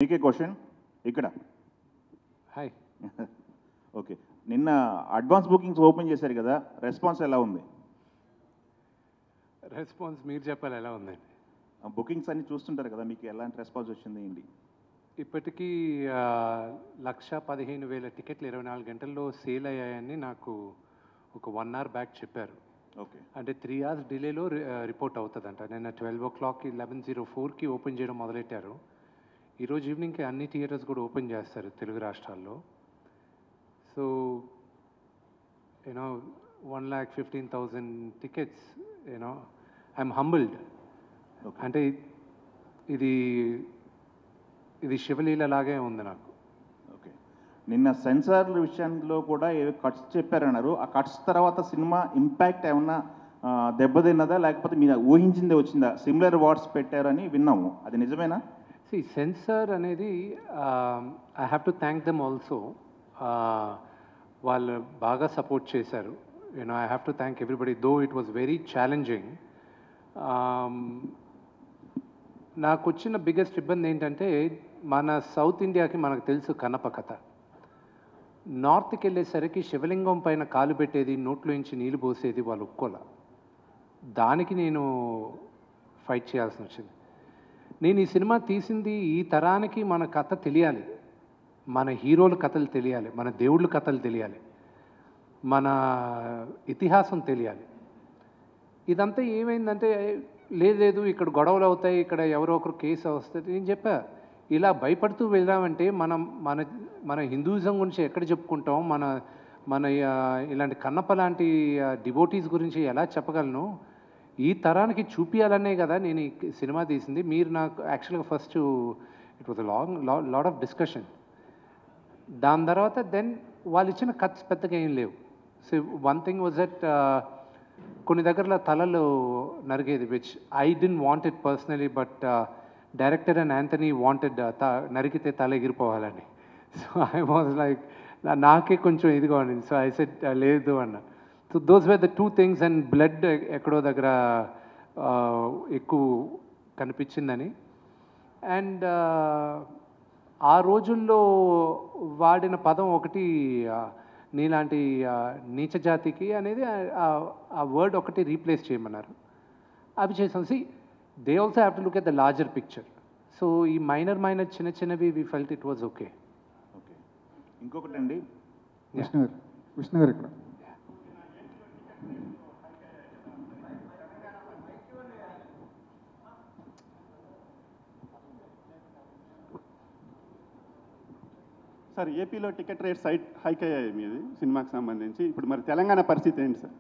మీకే క్వశ్చన్ ఇక్కడ. Hi. Okay, నిన్న అడ్వాన్స్ బుకింగ్స్ ఓపెన్ చేశారు కదా, రెస్పాన్స్ ఎలా ఉంది? రెస్పాన్స్ మీరు చెప్పాలి ఎలా ఉందండి. బుకింగ్స్ అన్ని చూస్తుంటారు కదా, మీకు ఎలాంటి రెస్పాన్స్ వచ్చింది ఏంటి? ఇప్పటికీ 1,15,000 టికెట్లు 24 గంటల్లో సేల్ అయ్యాయని నాకు ఒక 1 అవర్ బ్యాక్ చెప్పారు. ఓకే, అంటే 3 అవర్స్ డిలేలో రిపోర్ట్ అవుతుందంట. నిన్న 12 o'clockకి 11:04కి ఓపెన్ చేయడం మొదలెట్టారు. ఈరోజు ఈవినింగ్కి అన్ని థియేటర్స్ కూడా ఓపెన్ చేస్తారు తెలుగు రాష్ట్రాల్లో. So you know 1,15,000 tickets, you know I'm humbled. అంటే ఇది ఇది శివలీల లాగే ఉంది నాకు. ఓకే, నిన్న సెన్సార్ల విషయంలో కూడా ఏవో కట్స్ చెప్పారన్నారు. ఆ కట్స్ తర్వాత సినిమా ఇంపాక్ట్ ఏమన్నా దెబ్బతిన్నదా, లేకపోతే మీరు ఊహించిందే వచ్చిందా? సిమిలర్ వర్డ్స్ పెట్టారని విన్నాము, అది నిజమేనా? సెన్సార్ అనేది I have to thank them also. వాళ్ళు బాగా సపోర్ట్ చేశారు. You know I have to thank everybody, though it was very challenging. నాకు వచ్చిన బిగ్గెస్ట్ ఇబ్బంది ఏంటంటే, మన సౌత్ ఇండియాకి మనకు తెలుసు కన్నప్ప కథ. నార్త్కి వెళ్ళేసరికి శివలింగం పైన కాలు పెట్టేది, నోట్లోంచి నీళ్ళు పోసేది వాళ్ళు ఒప్పుకోలే. దానికి నేను ఫైట్ చేయాల్సి వచ్చింది. నేను ఈ సినిమా తీసింది ఈ తరానికి మన కథ తెలియాలి, మన హీరోల కథలు తెలియాలి, మన దేవుళ్ళ కథలు తెలియాలి, మన ఇతిహాసం తెలియాలి. ఇదంతా ఏమైందంటే, లేదు ఇక్కడ గొడవలు అవుతాయి, ఇక్కడ ఎవరో ఒకరు కేసు వస్తుంది. నేను చెప్పా, ఇలా భయపడుతూ వెళ్ళామంటే మనం మన మన హిందూయిజం గురించి ఎక్కడ చెప్పుకుంటాం, మన మన ఇలాంటి కన్నప్ప లాంటి డివోటీస్ గురించి ఎలా చెప్పగలను? ఈ తరానికి చూపించాలనే కదా నేను ఈ సినిమా తీసింది. మీరు నాకు యాక్చువల్గా first it was lot of discussion. దాని తర్వాత దెన్ వాళ్ళు ఇచ్చిన కట్స్ పెద్దగా ఏం లేవు. So one thing was that కొన్ని దగ్గరలో తలలు నరిగేది, which I don't want it personally, but director and Anthony wanted నరికితే తల ఎగిరిపోవాలని. సో ఐ వాజ్ లైక్, నాకే కొంచెం ఇదిగా ఉండింది. సో ఐ సెడ్ లేదు అన్న. So those were the 2 things. And blood ఎక్కడో దగ్గర ఎక్కువ కనిపించిందని. అండ్ ఆ రోజుల్లో వాడిన పదం ఒకటి, నీలాంటి నీచ జాతికి అనేది ఆ వర్డ్ ఒకటి రీప్లేస్ చేయమన్నారు. అవి చేసాం. See they also have to look at the larger picture. So ఈ మైనర్ చిన్నవి we felt it was okay. Okay, ఇంకొకటి అండి, విష్ణు గారు ఇక్కడ. సార్, ఏపీలో టికెట్ రేట్స్ హైక్ అయ్యాయి మీది సినిమాకి సంబంధించి. ఇప్పుడు మరి తెలంగాణ పరిస్థితి ఏంటి సార్?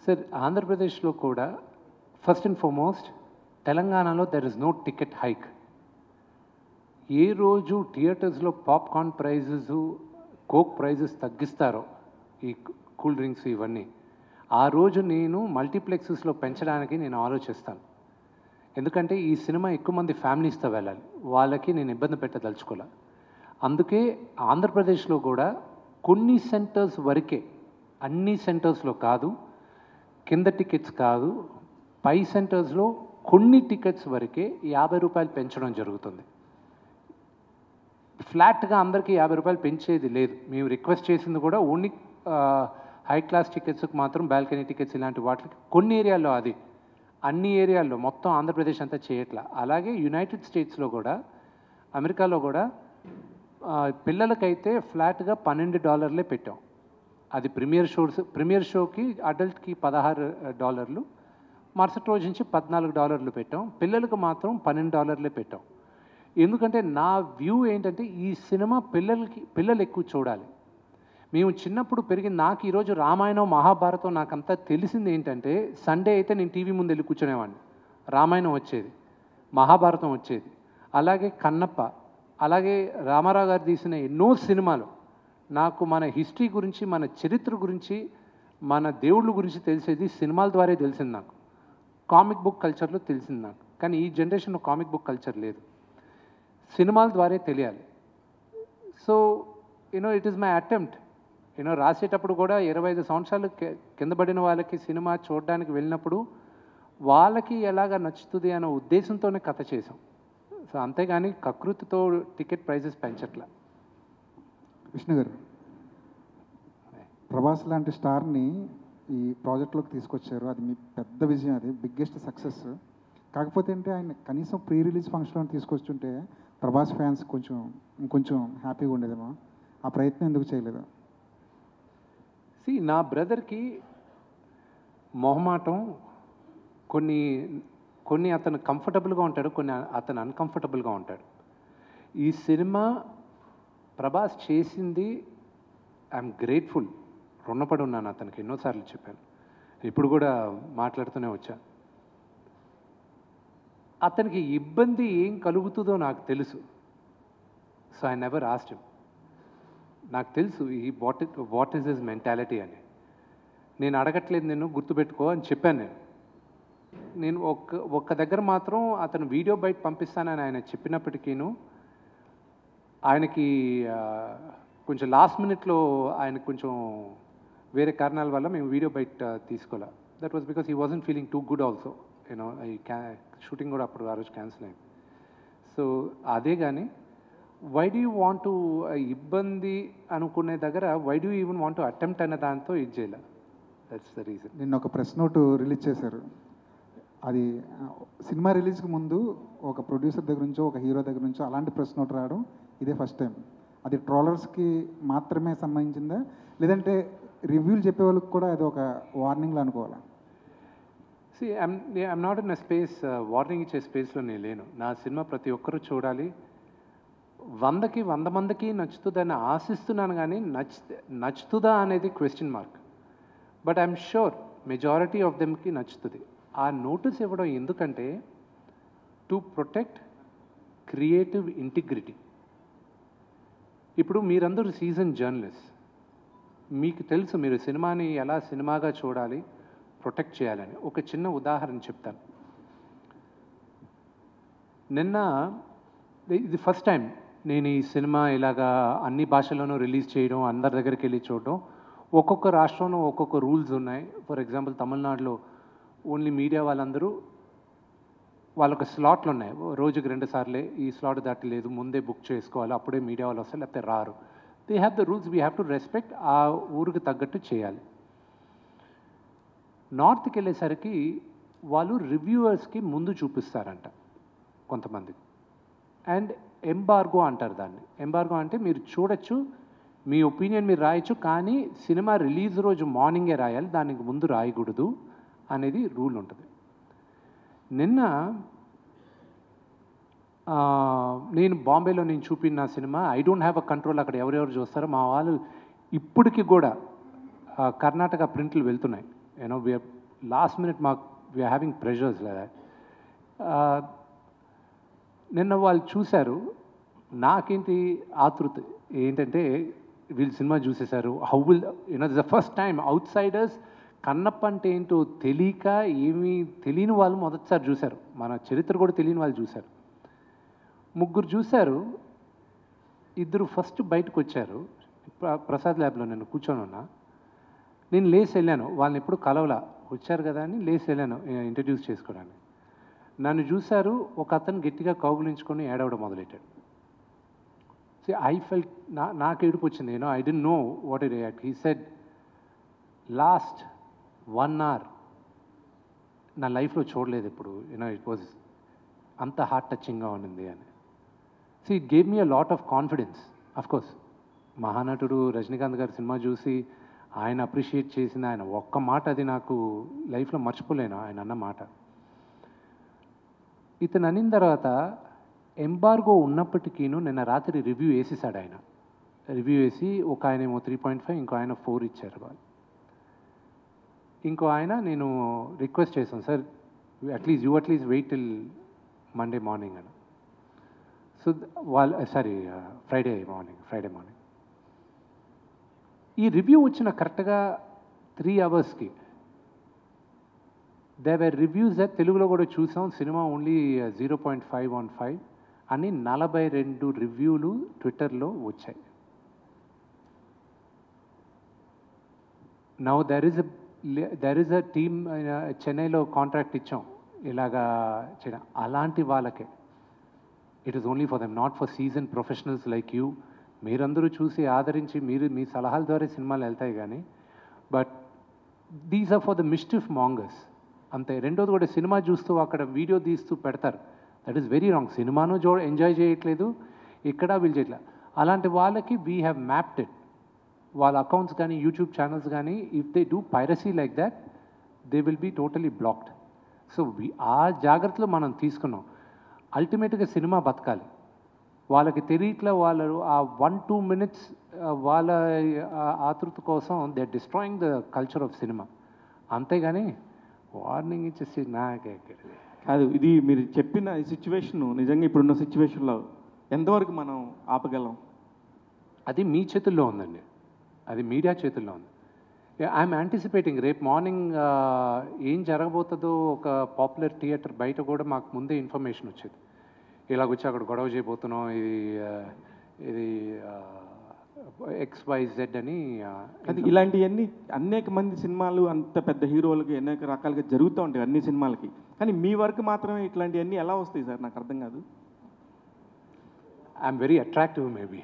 సార్, ఆంధ్రప్రదేశ్లో కూడా ఫస్ట్ అండ్ ఫార్మోస్ట్ తెలంగాణలో there is no ticket hike. ఏ రోజు థియేటర్స్లో పాప్కార్న్ ప్రైజెస్, కోక్ ప్రైజెస్ తగ్గిస్తారో, ఈ కూల్ డ్రింక్స్ ఇవన్నీ, ఆ రోజు నేను మల్టీప్లెక్సెస్లో పెంచడానికి నేను ఆలోచిస్తాను. ఎందుకంటే ఈ సినిమా ఎక్కువ మంది ఫ్యామిలీస్తో వెళ్ళాలి, వాళ్ళకి నేను ఇబ్బంది పెట్టదలుచుకోలే. అందుకే ఆంధ్రప్రదేశ్లో కూడా కొన్ని సెంటర్స్ వరకే, అన్ని సెంటర్స్లో కాదు, కింద టికెట్స్ కాదు, పై సెంటర్స్లో కొన్ని టికెట్స్ వరకే 50 రూపాయలు పెంచడం జరుగుతుంది. ఫ్లాట్గా అందరికీ 50 రూపాయలు పెంచేది లేదు. మేము రిక్వెస్ట్ చేసింది కూడా ఓన్లీ హై క్లాస్ టికెట్స్కి మాత్రం, బాల్కనీ టికెట్స్ ఇలాంటి వాటికి కొన్ని ఏరియాల్లో, అది అన్ని ఏరియాల్లో మొత్తం ఆంధ్రప్రదేశ్ అంతా చేయట్లా. అలాగే యునైటెడ్ స్టేట్స్లో కూడా, అమెరికాలో కూడా పిల్లలకైతే ఫ్లాట్గా $12 పెట్టాం. అది ప్రీమియర్ షోకి అడల్ట్కి $16, మరుసటి రోజు నుంచి $14 పెట్టాం. పిల్లలకు మాత్రం $12 పెట్టాం. ఎందుకంటే నా వ్యూ ఏంటంటే, ఈ సినిమా పిల్లలు ఎక్కువ చూడాలి. మేము చిన్నప్పుడు పెరిగింది, నాకు ఈరోజు రామాయణం మహాభారతం నాకంతా తెలిసింది ఏంటంటే, సండే అయితే నేను టీవీ ముందు వెళ్ళి కూర్చునేవాడిని. రామాయణం వచ్చేది, మహాభారతం వచ్చేది, అలాగే కన్నప్ప, అలాగే రామారావు గారు తీసిన ఎన్నో సినిమాలు. నాకు మన హిస్టరీ గురించి, మన చరిత్ర గురించి, మన దేవుళ్ళ గురించి తెలిసేది సినిమాల ద్వారా తెలిసింది. నాకు కామిక్ బుక్ కల్చర్లో తెలిసింది నాకు. కానీ ఈ జనరేషన్లో కామిక్ బుక్ కల్చర్ లేదు, సినిమాల ద్వారా తెలియాలి. So you know it is my attempt. You know రాసేటప్పుడు కూడా 25 సంవత్సరాలు కింద పడిన వాళ్ళకి సినిమా చూడడానికి వెళ్ళినప్పుడు వాళ్ళకి ఎలాగ నచ్చుతుంది అనే ఉద్దేశంతోనే కథ చేసాం. సో అంతేగాని కకృతితో టికెట్ ప్రైజెస్ పెంచట్లా. విష్ణు గారు, ప్రభాస్ లాంటి స్టార్ని ఈ ప్రాజెక్ట్లోకి తీసుకొచ్చారు. అది మీ పెద్ద విజయం, అది బిగ్గెస్ట్ సక్సెస్. కాకపోతే అంటే ఆయన కనీసం ప్రీ రిలీజ్ ఫంక్షన్లో తీసుకొచ్చుంటే ప్రభాస్ ఫ్యాన్స్ ఇంకొంచెం హ్యాపీగా ఉండేదేమో. ఆ ప్రయత్నం ఎందుకు చేయలేదు? నా బ్రదర్కి మొహమాటం, కొన్ని అతను కంఫర్టబుల్గా ఉంటాడు, కొన్ని అతను అన్కంఫర్టబుల్గా ఉంటాడు. ఈ సినిమా ప్రభాస్ చేసింది ఐఎమ్ గ్రేట్ఫుల్, రుణపడి ఉన్నాను అతనికి. ఎన్నోసార్లు చెప్పాను, ఇప్పుడు కూడా మాట్లాడుతూనే వచ్చా. అతనికి ఇబ్బంది ఏం కలుగుతుందో నాకు తెలుసు. So I never asked him. నాకు తెలుసు ఈ వాట్ ఈస్ హిస్ మెంటాలిటీ అని. నేను అడగట్లేదు, నేను గుర్తుపెట్టుకో అని చెప్పాను. నేను ఒక్క దగ్గర మాత్రం అతను వీడియో బయట పంపిస్తానని ఆయన చెప్పినప్పటికీను ఆయనకి కొంచెం లాస్ట్ మినిట్లో ఆయనకు కొంచెం వేరే కారణాల వల్ల మేము వీడియో బయట తీసుకోలే. That was because he wasn't feeling too good also. You know ఈ షూటింగ్ కూడా అప్పుడు ఆ రోజు క్యాన్సిల్ అయింది. సో అదే కానీ why do you want to ఇబ్బంది అనుకునే దగ్గర why do even want to attempt అనే దాంతో ఇది చేయలే. That's the reason. నిన్న ఒక ప్రెస్ నోట్ రిలీజ్ చేశారు. అది సినిమా రిలీజ్కి ముందు ఒక ప్రొడ్యూసర్ దగ్గర నుంచో ఒక హీరో దగ్గర నుంచో అలాంటి ప్రెస్ నోట్ రావడం ఇదే ఫస్ట్ టైం. అది ట్రోలర్స్కి మాత్రమే సంబంధించిందా, లేదంటే రివ్యూలు చెప్పే వాళ్ళకి కూడా అది ఒక వార్నింగ్లో అనుకోవాలా? I'm not in a space, warning ఇచ్చే స్పేస్లో నేను లేను. నా సినిమా ప్రతి ఒక్కరూ చూడాలి, 100కి 100 మందికి నచ్చుతుందని ఆశిస్తున్నాను. కానీ నచ్చుతుందా అనేది question mark. But I'm sure majority of దెమ్కి నచ్చుతుంది. ఆ నోటీస్ ఇవ్వడం ఎందుకంటే టు ప్రొటెక్ట్ క్రియేటివ్ ఇంటిగ్రిటీ. ఇప్పుడు మీరందరూ సీజన్ జర్నలిస్ట్, మీకు తెలుసు మీరు సినిమాని ఎలా సినిమాగా చూడాలి, ప్రొటెక్ట్ చేయాలని. ఒక చిన్న ఉదాహరణ చెప్తాను. నిన్న ఇది ఫస్ట్ టైం నేను ఈ సినిమా ఇలాగా అన్ని భాషల్లోనూ రిలీజ్ చేయడం, అందరి దగ్గరికి వెళ్ళి చూడడం. ఒక్కొక్క రాష్ట్రంలో ఒక్కొక్క రూల్స్ ఉన్నాయి. ఫర్ ఎగ్జాంపుల్ తమిళనాడులో ఓన్లీ మీడియా వాళ్ళందరూ వాళ్ళొక స్లాట్లు ఉన్నాయి, రోజుకి 2 సార్లే, ఈ స్లాట్ దాటలేదు, ముందే బుక్ చేసుకోవాలి, అప్పుడే మీడియా వాళ్ళు వస్తారు, లేకపోతే రారు. They have the rules, we have to respect. ఆ ఊరికి తగ్గట్టు చేయాలి. నార్త్కి వెళ్ళేసరికి వాళ్ళు రివ్యూవర్స్కి ముందు చూపిస్తారంట కొంతమంది. అండ్ ఎంబార్గో అంటారు దాన్ని. ఎంబార్గో అంటే మీరు చూడొచ్చు, మీ ఒపీనియన్ మీరు రాయొచ్చు, కానీ సినిమా రిలీజ్ రోజు మార్నింగే రాయాలి, దానికి ముందు రాయకూడదు అనేది రూల్ ఉంటుంది. నిన్న నేను బాంబేలో నేను చూపిన cinema I don't have a control, అక్కడ ఎవరెవరు చూస్తారో మా వాళ్ళు ఇప్పటికీ కూడా కర్ణాటక ప్రింట్లు వెళ్తున్నాయి. You know we are last minute we are having pressures లేదా. నిన్న వాళ్ళు చూశారు, నాకేంటి ఆతృత ఏంటంటే వీళ్ళు సినిమా చూసేశారు, how will you know the first time outsiders Kannappa అంటే ఏంటో తెలియక ఏమీ తెలియని వాళ్ళు మొదటిసారి చూశారు, మన చరిత్ర కూడా తెలియని వాళ్ళు చూశారు. 3 చూశారు, 2 ఫస్ట్ బయటకు వచ్చారు. ప్రసాద్ ల్యాబ్లో నేను కూర్చొని ఉన్నా. నేను లేచి వెళ్ళాను, వాళ్ళని ఎప్పుడు కలవలా, వచ్చారు కదా అని లేచి వెళ్ళాను ఇంట్రడ్యూస్ చేసుకోవడానికి. నన్ను చూశారు, ఒక అతను గట్టిగా కౌగులించుకొని ఏడవడం మొదలెట్టాడు. ఐ ఫెల్ట్, నాకు ఏడుపు వచ్చింది. I don't know what it react. He said last 1 hour నా లైఫ్లో చూడలేదు ఇప్పుడు, ఇట్ వాజ్ అంత హార్ట్ టచింగ్గా ఉండింది అని. It gave me a lot of confidence. Of course మహానటుడు రజనీకాంత్ గారి సినిమా చూసి ఆయన అప్రిషియేట్ చేసిన ఆయన ఒక్క మాట, అది నాకు లైఫ్లో మర్చిపోలేను. ఆయన అన్న మాట, ఇతను అనిన తర్వాత ఎంబార్గో ఉన్నప్పటికీను నిన్న రాత్రి రివ్యూ వేసేసాడు ఆయన. రివ్యూ వేసి ఒక ఆయన ఏమో 3.5, ఇంకో ఆయన 4 ఇచ్చారు వాళ్ళు. ఇంకో ఆయన నేను రిక్వెస్ట్ చేశాను, sir at least wait till Monday morning అని. సో ఫ్రైడే మార్నింగ్ ఈ రివ్యూ వచ్చిన కరెక్ట్గా 3 hours దే వర్ రివ్యూస్. తెలుగులో కూడా చూసాం, సినిమా ఓన్లీ 0.5 on 5 అని 42 రివ్యూలు ట్విట్టర్లో వచ్చాయి. Now there is a team, చెన్నైలో కాంట్రాక్ట్ ఇచ్చాం ఇలాగా చేయడం. అలాంటి వాళ్ళకే it is only for them, not for season professionals like you. మీరందరూ చూసి ఆదరించి మీరు మీ సలహాల ద్వారా సినిమాలు వెళ్తాయి కానీ, but these are for the mischief mongers అంతే. రెండోది కూడా సినిమా చూస్తూ అక్కడ వీడియో తీస్తూ పెడతారు, దట్ ఈస్ వెరీ రాంగ్. సినిమాను ఎంజాయ్ చేయట్లేదు, ఇక్కడ వీళ్ళు చేయట్లేదు. అలాంటి వాళ్ళకి వీ హ్యావ్ మ్యాప్డ్ ఇట్. వాళ్ళ అకౌంట్స్ కానీ యూట్యూబ్ ఛానల్స్ కానీ if they do piracy like that they will be totally blocked. So ఆ జాగ్రత్తలు మనం తీసుకున్నాం. అల్టిమేట్గా సినిమా బతకాలి. వాళ్ళకి తెలియట్లా, వాళ్ళు ఆ 1-2 minutes వాళ్ళ ఆతృత కోసం they are destroying the culture of cinema. అంతేగాని వార్నింగ్ ఇచ్చేసి నాకే కాదు, ఇది మీరు చెప్పిన ఈ సిచ్యువేషన్ నిజంగా ఇప్పుడున్న సిచ్యువేషన్లో ఎంతవరకు మనం ఆపగలం? అది మీ చేతుల్లో ఉందండి, అది మీడియా చేతుల్లో ఉంది. ఐఎమ్ యాంటిసిపేటింగ్ రేపు మార్నింగ్ ఏం జరగబోతుందో. ఒక పాపులర్ థియేటర్ బయట కూడా మాకు ముందే ఇన్ఫర్మేషన్ వచ్చేది, ఇలాగొచ్చి అక్కడ గొడవ చేయబోతున్నాం, ఇది XYZ అని. అది ఇలాంటివన్నీ అనేక మంది సినిమాలు అంత పెద్ద హీరోలకి అనేక రకాలుగా జరుగుతూ ఉంటాయి అన్ని సినిమాలకి, కానీ మీ వరకు మాత్రమే ఇట్లాంటివన్నీ ఎలా వస్తాయి సార్? నాకు అర్థం కాదు. I'm very attractive maybe.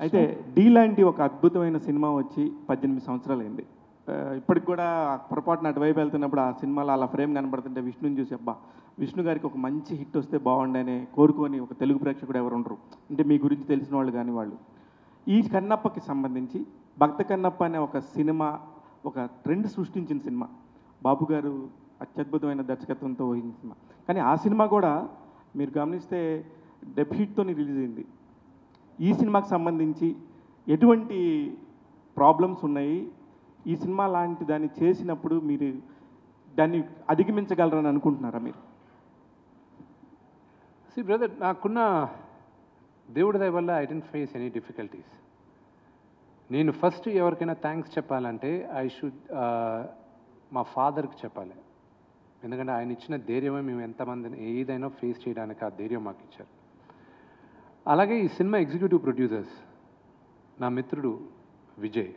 అయితే డీ లాంటి ఒక అద్భుతమైన సినిమా వచ్చి 18 సంవత్సరాలు అయింది. ఇప్పటికి కూడా పొరపాటున అటువైపు వెళ్తున్నప్పుడు ఆ సినిమాలో అలా ఫ్రేమ్ కనబడుతుంటే విష్ణుని చూసి అబ్బా విష్ణు గారికి ఒక మంచి హిట్ వస్తే బాగుండని కోరుకొని ఒక తెలుగు ప్రేక్షకుడు ఎవరు ఉండరు, అంటే మీ గురించి తెలిసిన వాళ్ళు కానీ వాళ్ళు. ఈ కన్నప్పకి సంబంధించి భక్త కన్నప్ప అనే ఒక సినిమా ఒక ట్రెండ్ సృష్టించిన సినిమా, బాబు గారు అత్యద్భుతమైన దర్శకత్వంతో వహించిన సినిమా. కానీ ఆ సినిమా కూడా మీరు గమనిస్తే డెబ్ హిట్తో రిలీజ్ అయింది. ఈ సినిమాకి సంబంధించి ఎటువంటి ప్రాబ్లమ్స్ ఉన్నాయి? ఈ సినిమా లాంటి దాన్ని చేసినప్పుడు మీరు దాన్ని అధిగమించగలరని అనుకుంటున్నారా మీరు? సి బ్రదర్, నాకున్న దేవుడి దయ వల్ల I didn't face any difficulties. నేను ఫస్ట్ ఎవరికైనా థ్యాంక్స్ చెప్పాలంటే ఐ షుడ్ మా ఫాదర్కి చెప్పాలి. ఎందుకంటే ఆయన ఇచ్చిన ధైర్యమే మేము ఎంతమందిని ఏదైనా ఫేస్ చేయడానికి ఆ ధైర్యం మాకు ఇచ్చారు. అలాగే ఈ సినిమా ఎగ్జిక్యూటివ్ ప్రొడ్యూసర్స్ నా మిత్రుడు విజయ్,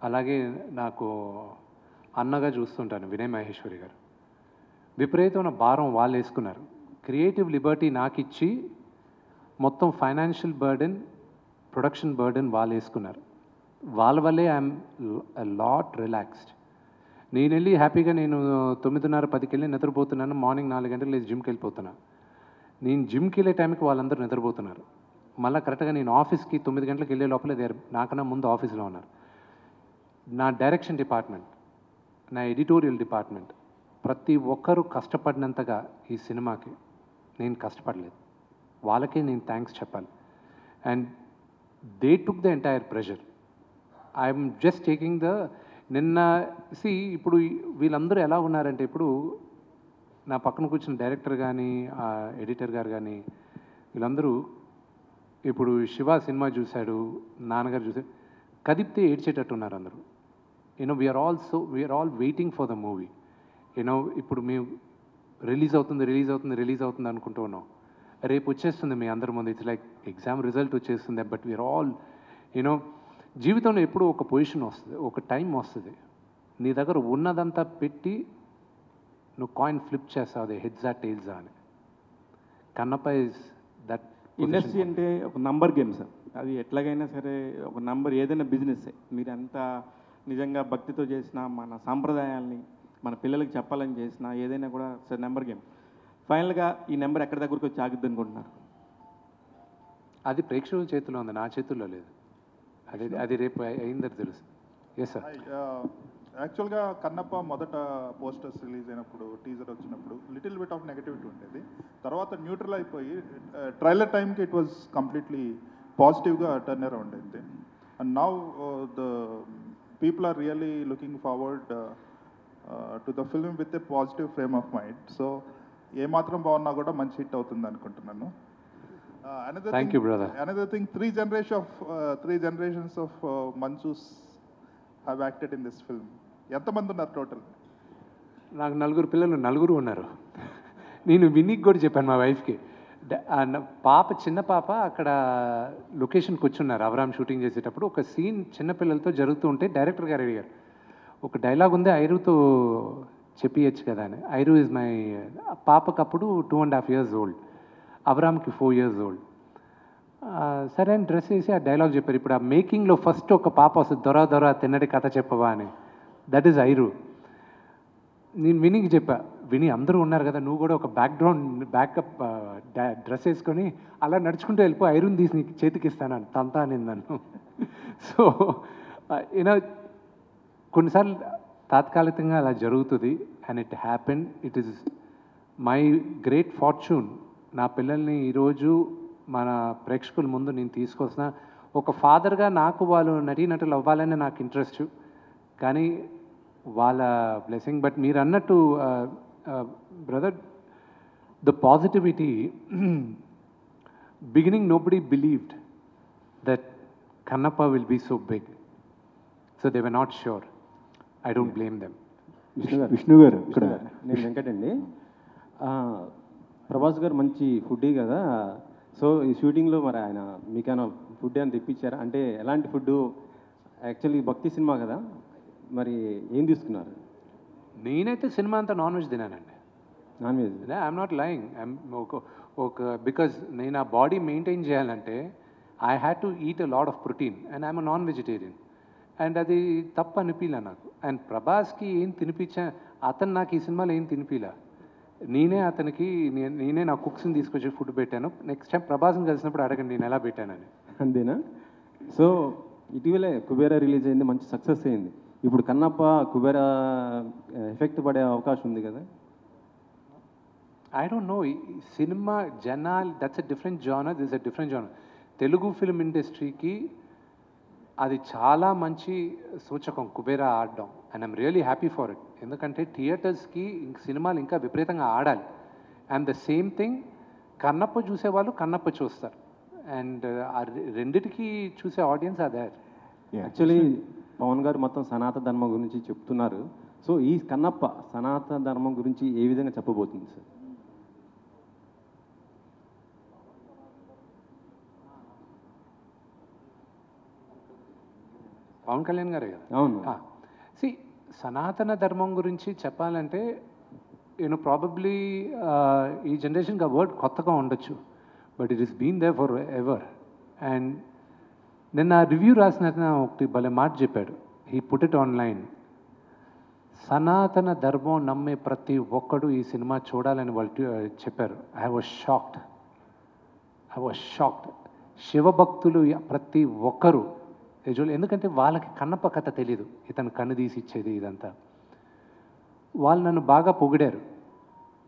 అలాగే నాకు అన్నగా చూస్తుంటాను వినయ్ మహేశ్వరి గారు. విపరీతమైన భారం వాళ్ళు వేసుకున్నారు. క్రియేటివ్ లిబర్టీ నాకు ఇచ్చి మొత్తం ఫైనాన్షియల్ బర్డెన్, ప్రొడక్షన్ బర్డెన్ వాళ్ళు వేసుకున్నారు. వాళ్ళ వల్లే ఐఎమ్ లాట్ రిలాక్స్డ్. నేను వెళ్ళి హ్యాపీగా నేను 9:30-10కి వెళ్ళి నిద్రపోతున్నాను. మార్నింగ్ 4 గంటలకు లేచి జిమ్కి వెళ్ళిపోతున్నాను. నేను జిమ్కి వెళ్ళే టైంకి వాళ్ళందరూ నిద్రపోతున్నారు. మళ్ళీ కరెక్ట్గా నేను ఆఫీస్కి 9 గంటలకు వెళ్ళే లోపల నాకన్నా ముందు ఆఫీస్లో ఉన్నారు. నా డైరెక్షన్ డిపార్ట్మెంట్, నా ఎడిటోరియల్ డిపార్ట్మెంట్, ప్రతి ఒక్కరూ కష్టపడినంతగా ఈ సినిమాకి నేను కష్టపడలేదు. వాళ్ళకే నేను థ్యాంక్స్ చెప్పాలి. And they took the entire pressure. I'm just taking the నిన్న ఇప్పుడు వీళ్ళందరూ ఎలా ఉన్నారంటే, ఇప్పుడు నా పక్కన కూర్చున్న డైరెక్టర్ కానీ ఎడిటర్ గారు కానీ వీళ్ళందరూ ఇప్పుడు శివ సినిమా చూశాడు, నాన్నగారు చూశాడు, కదిపితే ఏడ్చేటట్టు ఉన్నారు అందరూ. We're all waiting for the movie. ఇప్పుడు మేము రిలీజ్ అవుతుంది అనుకుంటూ ఉన్నాం. రేపు వచ్చేస్తుంది మీ అందరి ముందు. ఇట్స్ లైక్ ఎగ్జామ్ రిజల్ట్ వచ్చేస్తుంది. బట్ వీఆర్ ఆల్ జీవితంలో ఎప్పుడు ఒక పొజిషన్ వస్తుంది, ఒక టైం వస్తుంది, నీ దగ్గర ఉన్నదంతా పెట్టి నువ్వు కాయిన్ ఫ్లిప్ చేస్తావు, అది హెడ్సా టైల్సా అని. Kannappa is that. ఇండస్ట్రీ అంటే ఒక నంబర్ గేమ్ సార్. అది ఎట్లాగైనా సరే ఒక నంబర్, ఏదైనా బిజినెస్ మీరు ఎంత నిజంగా భక్తితో చేసినా, మన సాంప్రదాయాల్ని మన పిల్లలకి చెప్పాలని చేసినా, ఏదైనా కూడా సార్ నెంబర్ గేమ్. ఫైనల్గా ఈ నెంబర్ ఎక్కడి దగ్గరకు వచ్చి ఆగుద్ది అనుకుంటున్నారు? అది ప్రేక్షకుల చేతిలో ఉంది, నా చేతుల్లో లేదు. అది రేపు అయిందని తెలుసు. Yes sir. యాక్చువల్గా కన్నప్ప మొదట పోస్టర్స్ రిలీజ్ అయినప్పుడు, టీజర్ వచ్చినప్పుడు లిటిల్ బిట్ ఆఫ్ నెగటివిటీ ఉండేది. తర్వాత న్యూట్రల్ అయిపోయి ట్రైలర్ టైంకి ఇట్ వాజ్ కంప్లీట్లీ పాజిటివ్గా టర్న్ అరౌండ్ అయింది. And now the people are really looking forward to the film with a positive frame of mind. So ఏమాత్రం బాగున్నా కూడా మంచి హిట్ అవుతుంది అనుకుంటున్నాను. Thank you, brother. Another thing, three generations of Manchus have acted in this film. ఎంతమంది ఉన్నారు total? నాకు 4 పిల్లలు, 4 ఉన్నారు. నేను వినీకి కూడా చెప్పాను మా వైఫ్కి. పాప, చిన్న పాప అక్కడ లొకేషన్కి వచ్చున్నారు అవరామ్ షూటింగ్ చేసేటప్పుడు. ఒక సీన్ చిన్నపిల్లలతో జరుగుతూ ఉంటే డైరెక్టర్ గారు అడిగారు, ఒక డైలాగ్ ఉంది ఐరుతో చెప్పియచ్చు కదా అని. ఐరు ఇస్ మై పాపకప్పుడు 2.5 years ఓల్డ్, అబ్రామ్కి 4 years ఓల్డ్. సరే అని డ్రెస్ వేసి ఆ డైలాగ్ చెప్పారు. ఇప్పుడు ఆ మేకింగ్లో ఫస్ట్ ఒక పాప వస్తుంది, దొర దొర తిన్నడి కథ చెప్పవా అని. That is Airu. నేను వినీకి చెప్పా, విని అందరూ ఉన్నారు కదా, నువ్వు కూడా ఒక బ్యాకప్ డ్రెస్ వేసుకొని అలా నడుచుకుంటూ వెళ్ళిపో, ఐరన్ తీసి నీకు చేతికి ఇస్తానని తంతా అని నన్ను. సో యూనో కొన్నిసార్లు తాత్కాలికంగా అలా జరుగుతుంది. And it happen. It is my great fortune. నా పిల్లల్ని ఈరోజు మన ప్రేక్షకుల ముందు నేను తీసుకొస్తున్నా. ఒక ఫాదర్గా నాకు వాళ్ళు నటీనటులు అవ్వాలని నాకు ఇంట్రెస్ట్, కానీ వాళ్ళ బ్లెస్సింగ్. బట్ మీరు అన్నట్టు brother, the positivity, beginning nobody believed that Kannappa will be so big, so they were not sure. I don't blame them. Vishnu గారు ఇక్కడ, నేను వెంకట్ అండి. ప్రభాస్ గారు మంచి ఫుడ్డీ కదా, సో ఈ షూటింగ్లో మరి ఆయన మీకైనా ఫుడ్ అని తెప్పించారా? అంటే ఎలాంటి ఫుడ్? యాక్చువల్లీ భక్తి సినిమా కదా, మరి ఏం తీసుకున్నారు? నేనైతే సినిమా అంతా నాన్ వెజ్ తినానండి. Non veg? I'm not lying. ఒక బికాజ్ నేను ఆ బాడీ మెయింటైన్ చేయాలంటే I had to eat a lot of protein and I'm non vegetarian. And అది తప్పు అనిపించలే నాకు. అండ్ ప్రభాస్కి ఏం తినిపించా, అతను నాకు ఈ సినిమాలో ఏం తినిపించలే. నేనే అతనికి నేనే నా కుక్స్ని తీసుకొచ్చి ఫుడ్ పెట్టాను. నెక్స్ట్ టైం ప్రభాస్ని కలిసినప్పుడు అడగండి నేను ఎలా పెట్టానని. అంతేనా? సో ఇటీవలే కుబేరా రిలీజ్ అయింది, మంచి సక్సెస్ అయింది. ఇప్పుడు కన్నప్ప కుబేరా ఎఫెక్ట్ పడే అవకాశం ఉంది కదా? I don't know. సినిమా జనాల్, that's a different genre, this a different genre. Telugu film ఇండస్ట్రీకి అది చాలా మంచి సూచకం కుబేరా ఆడడం. And I'm really happy for it. ఎందుకంటే థియేటర్స్కి సినిమాలు ఇంకా విపరీతంగా ఆడాలి. And the same thing, Kannappa చూసేవాళ్ళు కన్నప్ప చూస్తారు. అండ్ ఆ రెండిటికి చూసే ఆడియన్స్ అదే. యాక్చువల్లీ పవన్ గారు మొత్తం సనాతన ధర్మం గురించి చెప్తున్నారు. సో ఈ కన్నప్ప సనాతన ధర్మం గురించి ఏ విధంగా చెప్పబోతుంది సార్? పవన్ కళ్యాణ్ గారే కదా? అవును. సి, సనాతన ధర్మం గురించి చెప్పాలంటే ప్రాబబ్లీ ఈ జనరేషన్కి ఆ వర్డ్ కొత్తగా ఉండొచ్చు, but it is been there forever. And నిన్న రివ్యూ రాసిన ఒకటి భలే మాట చెప్పాడు. He put it online. సనాతన ధర్మం నమ్మే ప్రతి ఒక్కడు ఈ సినిమా చూడాలని వాళ్ళు చెప్పారు. I was shocked. శివభక్తులు ప్రతి ఒక్కరు, ఎందుకంటే వాళ్ళకి కన్నప్ప కథ తెలీదు, ఇతను కన్ను తీసి ఇచ్చేది ఇదంతా. వాళ్ళు నన్ను బాగా పొగిడారు.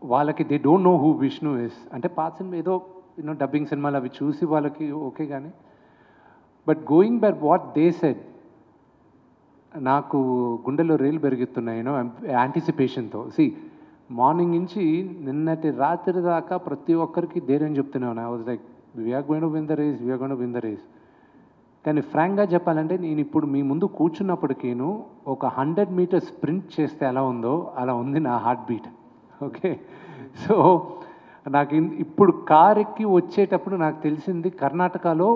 వాళ్ళకి they don't know who Vishnu is. అంటే పాత సినిమా ఏదో డబ్బింగ్ సినిమాలు అవి చూసి వాళ్ళకి ఓకే, కానీ but going by what they said, నాకు గుండెలో రేలు పెరుగుతున్నాయి యాంటిసిపేషన్తో. మార్నింగ్ నుంచి నిన్నటి రాత్రి దాకా ప్రతి ఒక్కరికి ధైర్యం చెప్తున్నాను. I was like, we're going to win the race. కానీ ఫ్రాంక్గా చెప్పాలంటే నేను ఇప్పుడు మీ ముందు కూర్చున్నప్పటికీను ఒక 100 meters స్ప్రింట్ చేస్తే ఎలా ఉందో అలా ఉంది నా హార్ట్ బీట్. ఓకే, సో నాకు ఇప్పుడు కార్ ఎక్కి వచ్చేటప్పుడు నాకు తెలిసింది కర్ణాటకలో,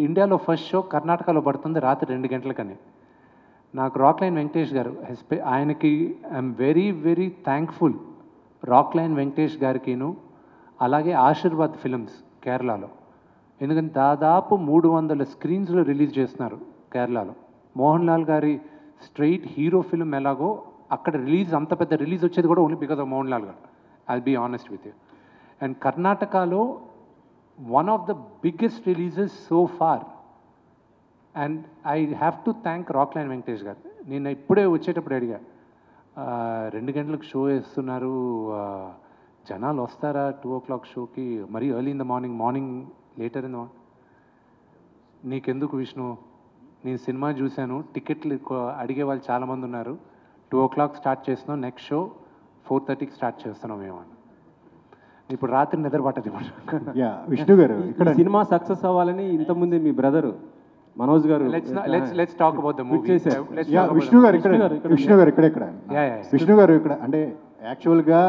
ఇండియాలో ఫస్ట్ షో కర్ణాటకలో పడుతుంది రాత్రి 2 గంటలకని. నాకు రాక్లైన్ వెంకటేష్ గారు, ఆయనకి I'm very very thankful. Rockline Venkatesh గారికిను అలాగే ఆశీర్వాద్ ఫిల్మ్స్ కేరళలో, ఎందుకంటే దాదాపు 300 screensలో రిలీజ్ చేస్తున్నారు కేరళలో. మోహన్ లాల్ గారి స్ట్రైట్ హీరో ఫిల్మ్ ఎలాగో అక్కడ రిలీజ్, అంత పెద్ద రిలీజ్ వచ్చేది కూడా only because of Mohan Lal garu. I'll be honest with you. And కర్ణాటకలో one of the biggest releases so far. And I have to thank Rockline Venkatesh garu. నేను ఇప్పుడే వచ్చేటప్పుడు అడిగా, 2 గంటలకు షో వేస్తున్నారు, జనాలు వస్తారా 2 o'clock షోకి, మరీ early in the morning later in the morning? నీకెందుకు విష్ణు, నేను సినిమా చూశాను, టికెట్లు అడిగే వాళ్ళు చాలామంది ఉన్నారు, 2 o'clock స్టార్ట్ చేస్తున్నాం, నెక్స్ట్ షో 4:30కి స్టార్ట్ చేస్తున్నాం మేము అని. ఇప్పుడు రాత్రి నిద్ర పట్టదు. విష్ణు గారు, ఇక్కడ సినిమా సక్సెస్ అవ్వాలని ఇంతకుముందే మీ బ్రదరు మనోజ్ గారు let's talk about the movie. Vishnu గారు ఇక్కడ అంటే యాక్చువల్గా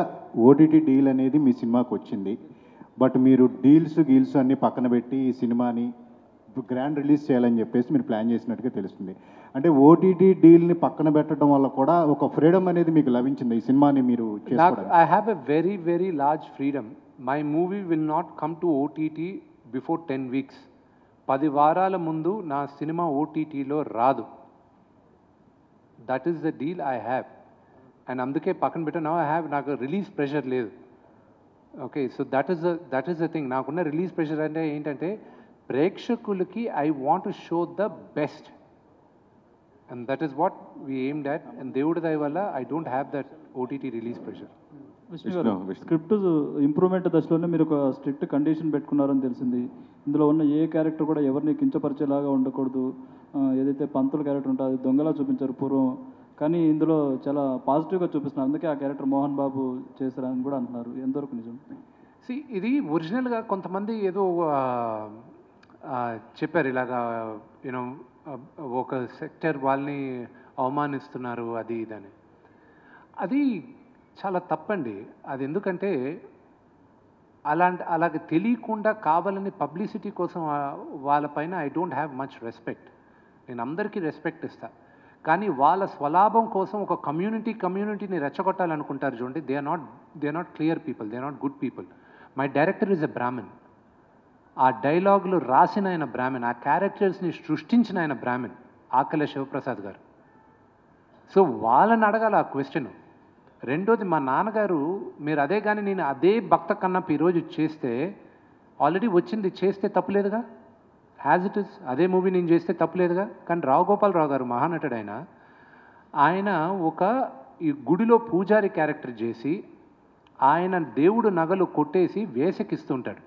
ఓటీటీ డీల్ అనేది మీ సినిమాకి వచ్చింది, బట్ మీరు డీల్స్ అన్ని పక్కన పెట్టి ఈ సినిమాని గ్రాండ్ రిలీజ్ చేయాలని చెప్పేసి మీరు ప్లాన్ చేసినట్టుగా తెలుస్తుంది. అంటే ఓటీటీ డీల్ని పక్కన పెట్టడం వల్ల కూడా ఒక ఫ్రీడమ్ అనేది మీకు లభించింది ఈ సినిమాని మీరు చేసుకోవడానికి? I have a very, very large freedom. My movie will not come to OTT before 10 weeks. 10 వారాల ముందు నా సినిమా ఓటీటీలో రాదు. That is the deal I have. And అందుకే పక్కన పెట్టా నాకు రిలీజ్ ప్రెషర్ లేదు. Okay, so that is the thing. నాకున్న రిలీజ్ ప్రెషర్ అంటే ఏంటంటే ప్రేక్షకులకి I want to show the best, and that is what we aimed at. And దేవుడి దయ వల్ల I don't have that OTT release pressure. Vishnu గారు, script improvement దశలోనే మీరు ఒక స్ట్రిక్ట్ కండిషన్ పెట్టుకున్నారని తెలిసింది. ఇందులో ఉన్న ఏ క్యారెక్టర్ కూడా ఎవరిని కించపరిచేలాగా ఉండకూడదు. ఏదైతే పంతుల క్యారెక్టర్ ఉంటుందో అది దొంగలా చూపించారు పూర్వం, కానీ ఇందులో చాలా పాజిటివ్గా చూపిస్తున్నారు. అందుకే ఆ క్యారెక్టర్ మోహన్ బాబు చేశారని కూడా అంటున్నారు. ఎంతవరకు నిజం? ఇది ఒరిజినల్గా కొంతమంది ఏదో చెప్పారు ఇలాగా, యూనో ఒక సెక్టర్ వాళ్ళని అవమానిస్తున్నారు అది ఇదని. అది చాలా తప్పండి. అది ఎందుకంటే అలాగ తెలియకుండా కావాలని పబ్లిసిటీ కోసం వాళ్ళపైన I don't have much respect. నేను అందరికీ రెస్పెక్ట్ ఇస్తా, కానీ వాళ్ళ స్వలాభం కోసం ఒక కమ్యూనిటీని రెచ్చగొట్టాలనుకుంటారు చూడండి. They are not clear people, they are not good people. My director is a Brahmin. ఆ డైలాగులు రాసిన ఆయన బ్రాహ్మణ్, ఆ క్యారెక్టర్స్ని సృష్టించిన ఆయన బ్రాహ్మణ్, ఆకల శివప్రసాద్ గారు. సో వాళ్ళని అడగాలి ఆ క్వశ్చన్. రెండోది, మా నాన్నగారు మీరు అదే కానీ నేను అదే భక్త కన్నప్ప ఈరోజు చేస్తే ఆల్రెడీ వచ్చింది, చేస్తే తప్పులేదుగా. యాజ్ ఇట్ ఇస్ అదే మూవీ నేను చేస్తే తప్పులేదుగా. కానీ రావు గోపాలరావు గారు మహానటుడు, ఆయన ఒక ఈ గుడిలో పూజారి క్యారెక్టర్ చేసి ఆయన దేవుడు నగలు కొట్టేసి వేసకిస్తుంటాడు.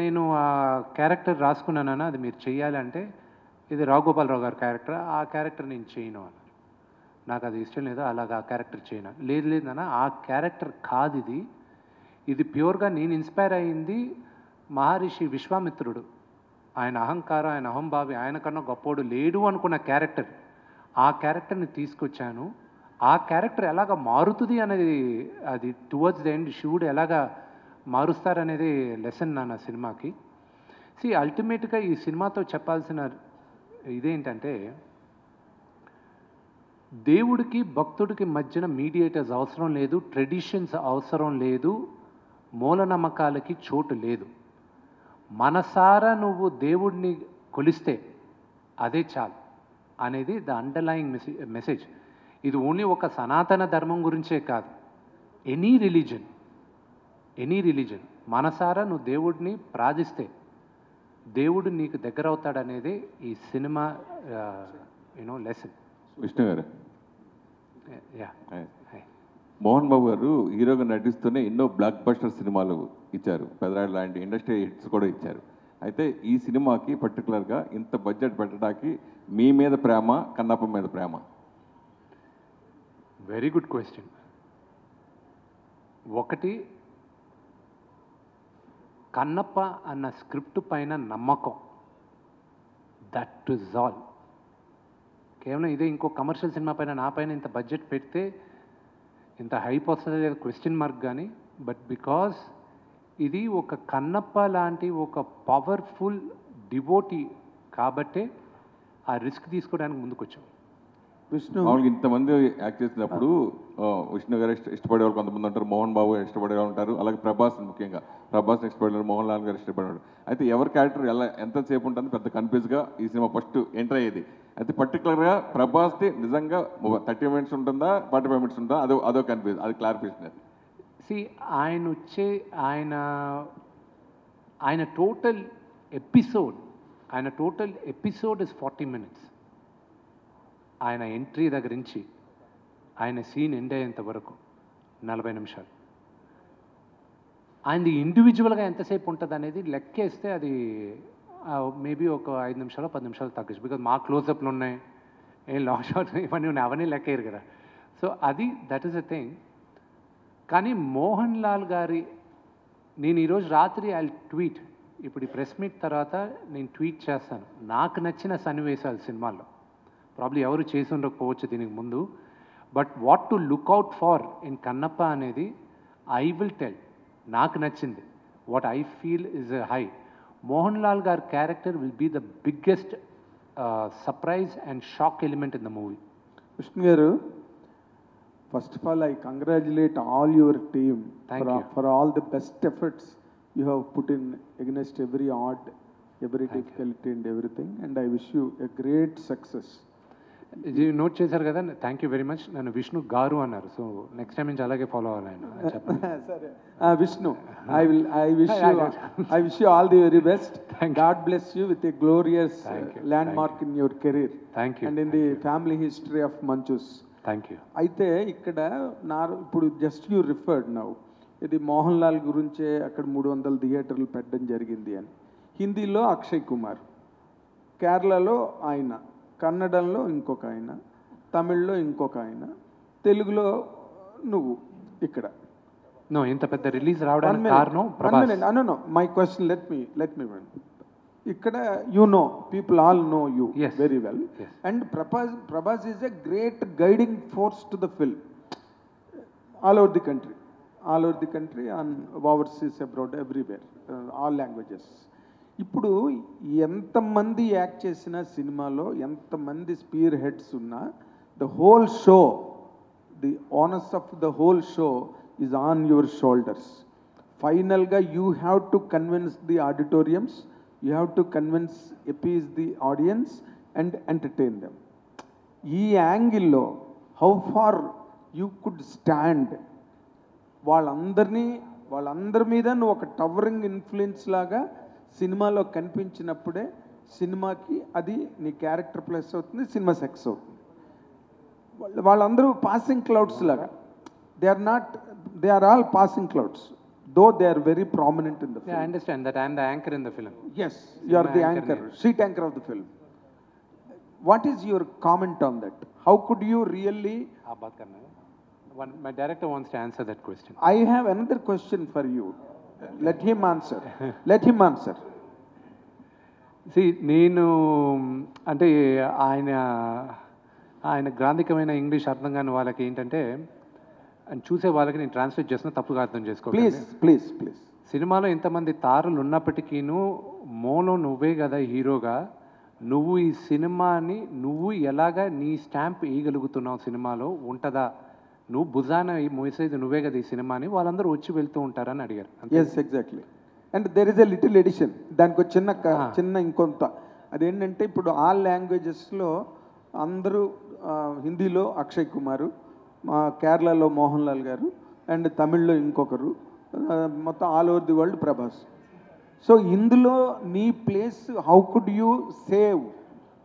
నేను ఆ క్యారెక్టర్ రాసుకున్నానన్నా అది మీరు చెయ్యాలంటే ఇది రావు గోపాలరావు గారి క్యారెక్టర్, ఆ క్యారెక్టర్ నేను చేయను అన్న. నాకు అది ఇష్టం లేదు, అలాగా ఆ క్యారెక్టర్ చేయను. లేదన్నా ఆ క్యారెక్టర్ కాదు ఇది ప్యూర్గా నేను ఇన్స్పైర్ అయ్యింది మహర్షి విశ్వామిత్రుడు. ఆయన అహంకారం, ఆయన అహంభావి, ఆయన కన్నా గొప్పోడు లేడు అనుకున్న క్యారెక్టర్. ఆ క్యారెక్టర్ని తీసుకొచ్చాను. ఆ క్యారెక్టర్ ఎలాగ మారుతుంది అనేది, అది టువర్డ్స్ ద ఎండ్ శివుడు ఎలాగా మారుస్తారనేది లెసన్ నా సినిమాకి. అల్టిమేట్గా ఈ సినిమాతో చెప్పాల్సిన ఇదేంటంటే, దేవుడికి భక్తుడికి మధ్యన మీడియేటర్స్ అవసరం లేదు, ట్రెడిషన్స్ అవసరం లేదు, మూలనమ్మకాలకి చోటు లేదు. మనసారా నువ్వు దేవుడిని కొలిస్తే అదే చాలు అనేది ద అండర్లయింగ్ మెసేజ్. ఇది ఓన్లీ ఒక సనాతన ధర్మం గురించే కాదు, ఎనీ రిలీజన్ మనసారా నువ్వు దేవుడిని ప్రార్థిస్తే దేవుడు నీకు దగ్గర అవుతాడనేది ఈ సినిమా లెసన్. విష్ణు గారు, మోహన్ బాబు గారు హీరోగా నటిస్తూనే ఎన్నో బ్లాక్ బస్టర్ సినిమాలు ఇచ్చారు, పెదరాడు లాంటి ఇండస్ట్రీ హిట్స్ కూడా ఇచ్చారు. అయితే ఈ సినిమాకి పర్టికులర్గా ఇంత బడ్జెట్ పెట్టడానికి మీ మీద ప్రేమ, కన్నప్ప మీద ప్రేమ? Very good question. ఒకటి, కన్నప్ప అన్న స్క్రిప్ట్ పైన నమ్మకం, దట్ ఇస్ ఆల్. కేవలం ఇదే ఇంకో కమర్షియల్ సినిమా పైన నా పైన ఇంత బడ్జెట్ పెడితే ఇంత హైప్ వస్తుంది లేదు క్వశ్చన్ మార్క్. కానీ బట్ బికాజ్ ఇది ఒక కన్నప్ప లాంటి ఒక పవర్ఫుల్ డివోటీ కాబట్టే ఆ రిస్క్ తీసుకోవడానికి ముందుకు వచ్చాం. మామూలుగా ఇంతమంది యాక్ట్ చేసినప్పుడు విష్ణు గారు ఇష్టపడే వాళ్ళు కొంతమంది ఉంటారు, మోహన్ బాబు ఇష్టపడే వాళ్ళు ఉంటారు, అలాగే ప్రభాస్, ముఖ్యంగా ప్రభాస్ని ఇష్టపడేవారు, మోహన్ లాల్ గారు ఇష్టపడేవాడు. అయితే ఎవరి క్యారెక్టర్ ఎంతసేపు ఉంటుంది పెద్ద కన్ఫ్యూజ్గా ఈ సినిమా ఫస్ట్ ఎంటర్ అయ్యేది. అయితే పర్టికులర్గా ప్రభాస్ది నిజంగా 30 minutes ఉంటుందా, 45 minutes ఉంటుందా, అదో కన్ఫ్యూజ్, అది క్లారిఫికేషన్. ఆయన టోటల్ ఎపిసోడ్ ఇస్ 40 minutes. ఆయన ఎంట్రీ దగ్గర నుంచి ఆయన సీన్ ఎండ్ అయ్యేంత వరకు 40 నిమిషాలు. ఆయనది ఇండివిజువల్గా ఎంతసేపు ఉంటుంది అనేది లెక్కేస్తే అది మేబీ ఒక 5 నిమిషాలు 10 నిమిషాలు తగ్గచ్చు. బికాజ్ మా క్లోజప్లు ఉన్నాయి, లాంగ్ షాట్ ఇవన్నీ ఉన్నాయి, అవన్నీ లెక్కేరు కదా. So that is a thing. కానీ మోహన్ లాల్ గారి, నేను ఈరోజు రాత్రి ఐ ట్వీట్, ఇప్పుడు ఈ ప్రెస్ మీట్ తర్వాత నేను ట్వీట్ చేస్తాను నాకు నచ్చిన సన్నివేశాలు సినిమాల్లో. ప్రాబ్లీ ఎవరు చేసి ఉండకపోవచ్చు దీనికి ముందు, but what to look out for in Kannappa అనేది ఐ విల్ టెల్. నాకు నచ్చింది, what I feel is high. Mohan Lal గారి character will be the biggest surprise and shock element in the movie. Vishnu garu, first of all, I congratulate all your team for all the best efforts you have put in against every odd, every difficulty and everything, and I wish you a great success. ఇది note చేశారు కదా, thank you very much. నన్ను విష్ణు గారు అన్నారు, so next time నుంచి అలాగే follow అవ్వాలి ఆయన చెప్పండి. సరే Vishnu, I wish you all the very best. God bless you with a glorious landmark in your career. Thank you. And in the family history of Manchus. Thank you. అయితే ఇక్కడ ఇప్పుడు just you referred now, ఇది మోహన్ లాల్ గురించే అక్కడ 300 థియేటర్లు పెట్టడం జరిగింది అని. హిందీలో అక్షయ్ కుమార్, కేరళలో ఆయన, కన్నడంలో ఇంకొక ఆయన, తమిళ్లో ఇంకొక ఆయన, తెలుగులో నువ్వు ఇక్కడ. నో, ఇంత పెద్ద రిలీజ్ రావడానికి కారణం Prabhas. My question, let me one. ఇక్కడ people all know you very well, and Prabhas is a great guiding force to the film all over the country on overseas abroad everywhere, all languages. ఇప్పుడు ఎంతమంది act చేసిన సినిమాలో ఎంతమంది spear heads ఉన్నా, the whole show, the honours of the whole show is on your shoulders. ఫైనల్గా you have to convince the auditoriums, you have to convince, appease the audience and entertain them. ఈ యాంగిల్లో how far you could stand? వాళ్ళందరి మీద నువ్వు ఒక towering influence లాగా సినిమాలో కనిపించినప్పుడే సినిమాకి అది నీ క్యారెక్టర్ ప్లస్ అవుతుంది, సినిమా సక్సెస్ అవుతుంది. వాళ్ళందరూ పాసింగ్ క్లౌడ్స్ లాగా, they are all passing clouds, though they are very prominent in the film. Yeah, I understand that I am the anchor in the film. Yes, you are the anchor, seat anchor of the film. What is your comment on that? How could you really... My director wants to answer that question. I have another question for you. Let him answer. See, నేను అంటే ఆయన గ్రాంధికమైన English అర్థం కాని వాళ్ళకి ఏంటంటే, అని చూసే వాళ్ళకి నేను ట్రాన్స్లేట్ చేస్తున్నా, తప్పుగా అర్థం చేసుకో. ప్లీజ్. సినిమాలో ఇంతమంది తారలు ఉన్నప్పటికీను మోలో నువ్వే కదా హీరోగా, నువ్వు ఈ సినిమాని నువ్వు ఎలాగా నీ స్టాంప్ వేయగలుగుతున్నావు సినిమాలో ఉంటుందా, నువ్వు భుజాన మోసేది నువ్వే కదా ఈ సినిమాని, వాళ్ళందరూ వచ్చి వెళ్తూ ఉంటారని అడిగారు. Yes, exactly. And there is a little addition, దానికి ఒక చిన్న ఇంకొంత, అదేంటంటే ఇప్పుడు ఆల్ లాంగ్వేజెస్లో అందరూ, హిందీలో అక్షయ్ కుమారు, కేరళలో మోహన్ లాల్ గారు, అండ్ తమిళ్లో ఇంకొకరు, మొత్తం all over the world Prabhas. So ఇందులో నీ place, how could you save,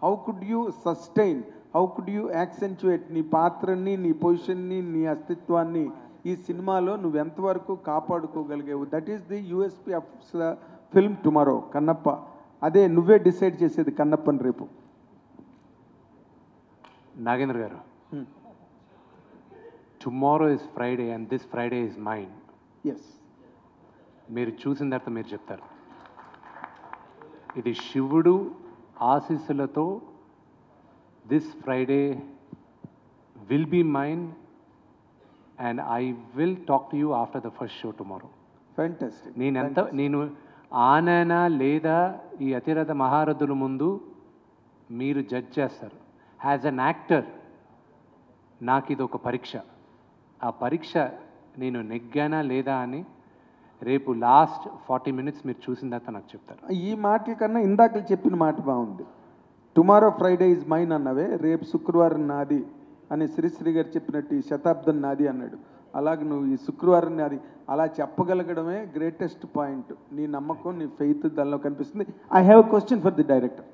how could you sustain, how could you accentuate నీ పాత్రని, నీ పొజిషన్ని, నీ అస్తిత్వాన్ని ఈ సినిమాలో నువ్వు ఎంతవరకు కాపాడుకోగలిగావు? That is the USP of film tomorrow. Kannappa, అదే నువ్వే డిసైడ్ చేసేది కన్నప్పని రేపు. Nagendra garu, tomorrow is Friday and this Friday is mine. Yes, మీరు చూసిన తర్వాత మీరు చెప్తారు. ఇది శివుడు ఆశీస్సులతో this Friday will be mine and I will talk to you after the first show tomorrow. Fantastic. నేను ఆననా లేదా ఈ అతిరథ మహారథుల ముందు మీరు జడ్జ్ చేస్తారు. యాజ్ అన్ యాక్టర్ నాకు ఇది ఒక పరీక్ష. ఆ పరీక్ష నేను నెగ్గానా లేదా అని రేపు లాస్ట్ 40 minutes మీరు చూసిన తర్వాత నాకు చెప్తారు. ఈ మాటల కన్నా ఇందాక చెప్పిన మాట బాగుంది. టుమారో ఫ్రైడే ఇస్ మైన్ అన్నవే, రేపు శుక్రవారం నాది అని శ్రీశ్రీ గారు చెప్పినట్టు ఈ శతాబ్దం నాది అన్నాడు. అలాగే నువ్వు ఈ శుక్రవారం నాది అలా చెప్పగలగడమే గ్రేటెస్ట్ పాయింట్. నీ నమ్మకం, నీ ఫెయిత్ దానిలో కనిపిస్తుంది. I have a question for the director.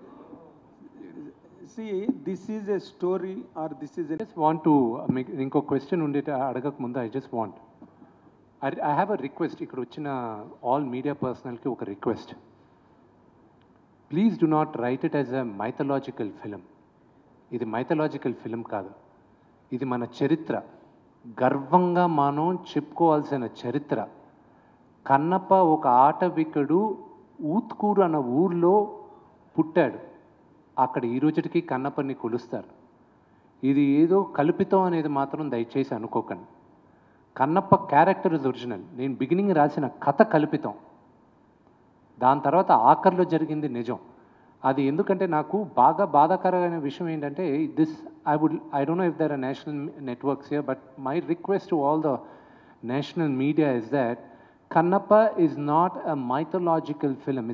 See, this is a story or this is a... I just want to make ఇంకో క్వశ్చన్ ఉండేట అడగక ముందు I just want, I have a request. ఇక్కడ వచ్చిన ఆల్ మీడియా పర్సనల్కి ఒక request. Please do not right it as a mythological film. ఇది mythological film కాదు, ఇది మన చరిత్ర, గర్వంగా మనం చెప్పుకోవాల్సిన చరిత్ర. కన్నప్ప ఒక ఆటవికుడు ఊత్కూరు అన్న ఊర్లో పుట్టాడు. అక్కడ ఈ రోజుకి కన్నప్పని కొలుస్తారు. ఇది ఏదో కల్పితం అనేది మాత్రం దయచేసి అనుకోకండి. Kannappa character is original. నేను బిగినింగ్ రాసిన కథ కల్పితం. దాని తర్వాత ఆఖరిలో జరిగింది నిజం. అది ఎందుకంటే నాకు బాగా బాధాకరమైన విషయం ఏంటంటే I don't know if there are national networks here, but my request to all the national media is that Kannappa is not a mythological film.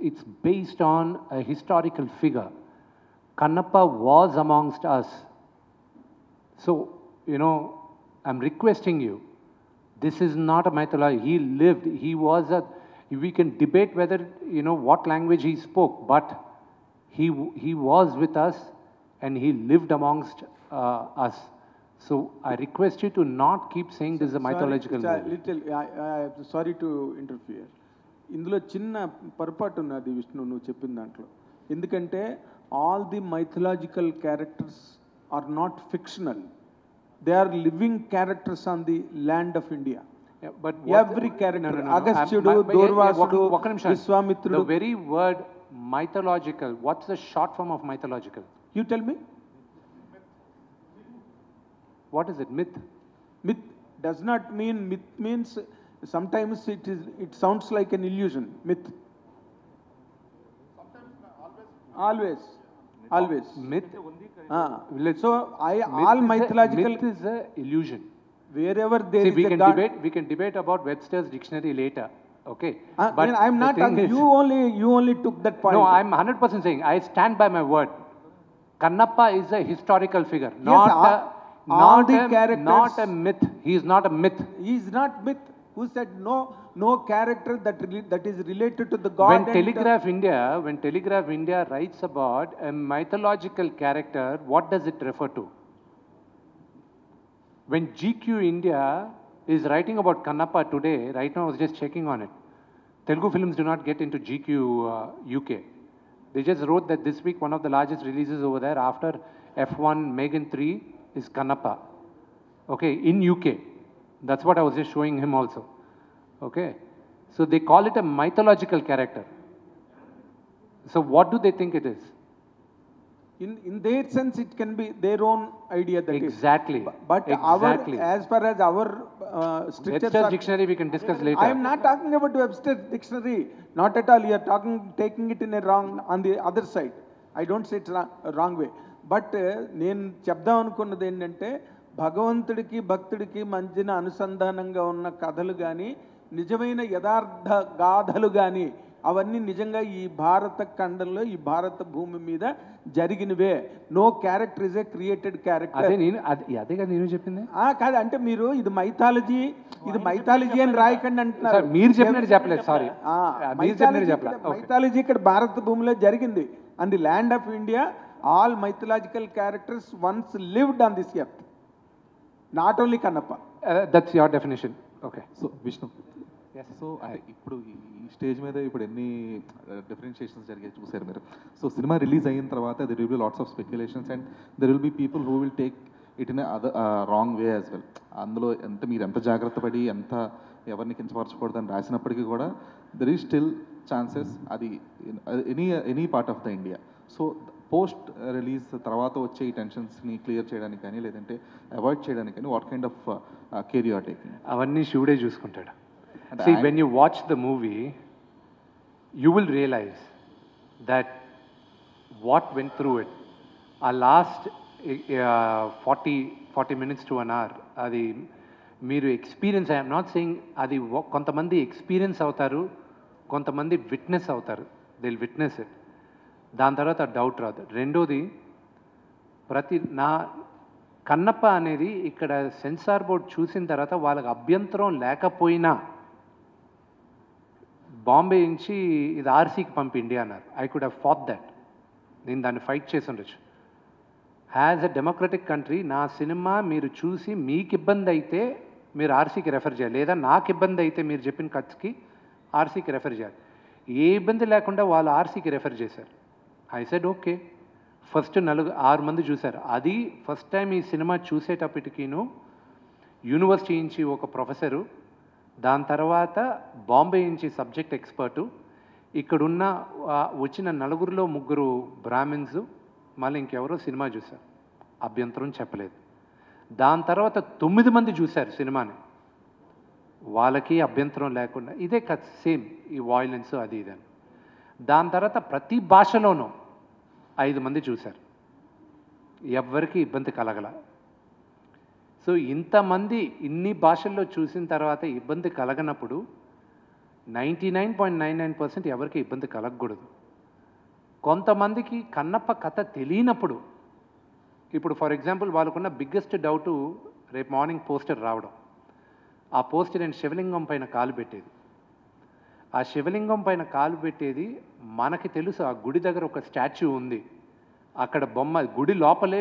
It's based on a historical figure. Kannappa was amongst us. So, I'm requesting you. This is not a mythology. He lived. He was we can debate whether, what language he spoke, but he was with us and he lived amongst us. So I request you to not keep saying this is a mythological movie. Sorry to interfere. ఇందులో చిన్న పొరపాటు ఉన్నది విష్ణు నువ్వు చెప్పిన దాంట్లో. ఎందుకంటే all the mythological characters are not fictional. They are living characters on the land of India. But every character, Agasthyudu, Durvasudu, Vishwamitra. The very word mythological, what's the short form of mythological? You tell me. What is it? Myth? Myth does not mean, myth means sometimes it sounds like an illusion. Myth. Always. Myth. So all mythological. Myth is an illusion. Wherever there is a God. We can debate about Webster's dictionary later. Okay. But I'm not talking. You only took that point. No, I'm 100% saying I stand by my word. Kannappa is a historical figure, not a myth. He is not a myth. He is not myth. Who said no character that is related to the god? When Telegraph India writes about a mythological character, what does it refer to? When GQ India is writing about Kannappa today, right now I was just checking on it. Telugu films do not get into GQ UK. They just wrote that this week one of the largest releases over there after F1 Megan 3 is Kannappa. Okay, in UK. That's what I was just showing him also. Okay. So they call it a mythological character. So what do they think it is? In their sense, it can be their own idea. Exactly. But as far as our strictures Webster's dictionary we can discuss later. I am not talking about Webster's dictionary. Not at all. You are taking it in a wrong, on the other side. I don't say it wrong way. But నేను చెప్దాం అనుకున్నది ఏంటంటే భగవంతుడికి భక్తుడికి మధ్యన అనుసంధానంగా ఉన్న కథలు కానీ నిజమైన యథార్థ గాథలు కానీ అవన్నీ నిజంగా ఈ భారత ఖండంలో ఈ భారత భూమి మీద జరిగినవే. No character is a created character. అదేగా నేను చెప్పింది. కాదు అంటే మీరు ఇది మైథాలజీ అని రాయకండి అంటున్నారు. మీరు చెప్పినట్టు చెప్పలేదు. సారీ, మైథాలజీ ఇక్కడ భారత భూమిలో జరిగింది. On the land of India all mythological characters once lived on this earth, not only Kannappa. That's your definition. Okay. So Vishnu, yes. So ఇప్పుడు ఈ స్టేజ్ మీద ఇప్పుడు ఎన్ని డిఫరెన్షియేషన్స్ జరిగాయి చూసారు మీరు. సో సినిమా రిలీజ్ అయిన తర్వాత there will be lots of speculations and there will be people who will take it in a wrong way as well. అందులో మీరు ఎంత జాగ్రత్త పడి ఎంత ఎవరిని కించపరచకూడదని రాసినప్పటికీ కూడా there is still chances అది any part of the India. So post release తర్వాత వచ్చే ఈ టెన్షన్స్ని క్లియర్ చేయడానికి కానీ లేదంటే అవాయిడ్ చేయడానికి కానీ what kind of care you are taking? అవన్నీ శివుడే చూసుకుంటాడు. See, when you watch the movie, you will realize that what went through it. Our last 40 minutes to an hour, అది మీరు ఎక్స్పీరియన్స్, ఐఎమ్ నాట్ సెయింగ్ అది కొంతమంది experience అవుతారు, కొంతమంది witness అవుతారు. They will witness it. దాని తర్వాత డౌట్ రాదు. రెండోది, కన్నప్ప అనేది ఇక్కడ సెన్సార్ బోర్డ్ చూసిన తర్వాత వాళ్ళకి అభ్యంతరం లేకపోయినా బాంబే నుంచి ఇది ఆర్సీకి పంపి ఇండియా అన్నారు. I could have fought that. నేను దాన్ని ఫైట్ చేసి ఉండొచ్చు. యాజ్ ఎ డెమోక్రటిక్ కంట్రీ నా సినిమా మీరు చూసి మీకు ఇబ్బంది అయితే మీరు ఆర్సీకి రెఫర్ చేయాలి, లేదా నాకు ఇబ్బంది అయితే మీరు చెప్పిన ఖర్చుకి ఆర్సీకి రెఫర్ చేయాలి. ఏ ఇబ్బంది లేకుండా వాళ్ళు ఆర్సీకి రెఫర్ చేశారు. I said okay. ఫస్ట్ 6 మంది చూశారు. అది ఫస్ట్ టైం ఈ సినిమా చూసేటప్పటికీను యూనివర్సిటీ నుంచి ఒక ప్రొఫెసరు, దాని తర్వాత బాంబే నుంచి సబ్జెక్ట్ ఎక్స్పర్టు, ఇక్కడున్న వచ్చిన 4గురిలో 3 బ్రాహ్మిన్స్, మళ్ళీ ఇంకెవరో సినిమా చూశారు, అభ్యంతరం చెప్పలేదు. దాని తర్వాత 9 మంది చూశారు సినిమాని. వాళ్ళకి అభ్యంతరం లేకుండా ఇదే సేమ్ ఈ వాయిలెన్స్ అది ఇది అని. దాని తర్వాత ప్రతి భాషలోనూ 5 మంది చూశారు, ఎవ్వరికి ఇబ్బంది కలగల. సో ఇంతమంది ఇన్ని భాషల్లో చూసిన తర్వాత ఇబ్బంది కలగనప్పుడు 99.99% ఎవరికి ఇబ్బంది కలగకూడదు. కొంతమందికి కన్నప్ప కథ తెలియనప్పుడు, ఇప్పుడు ఫర్ ఎగ్జాంపుల్ వాళ్ళకున్న బిగ్గెస్ట్ డౌటు రేపు మార్నింగ్ పోస్టర్ రావడం. ఆ పోస్టర్ నేను శివలింగం పైన కాలు పెట్టేది. ఆ శివలింగం పైన కాలు పెట్టేది మనకి తెలుసు, ఆ గుడి దగ్గర ఒక స్టాచ్యూ ఉంది, అక్కడ బొమ్మ, గుడి లోపలే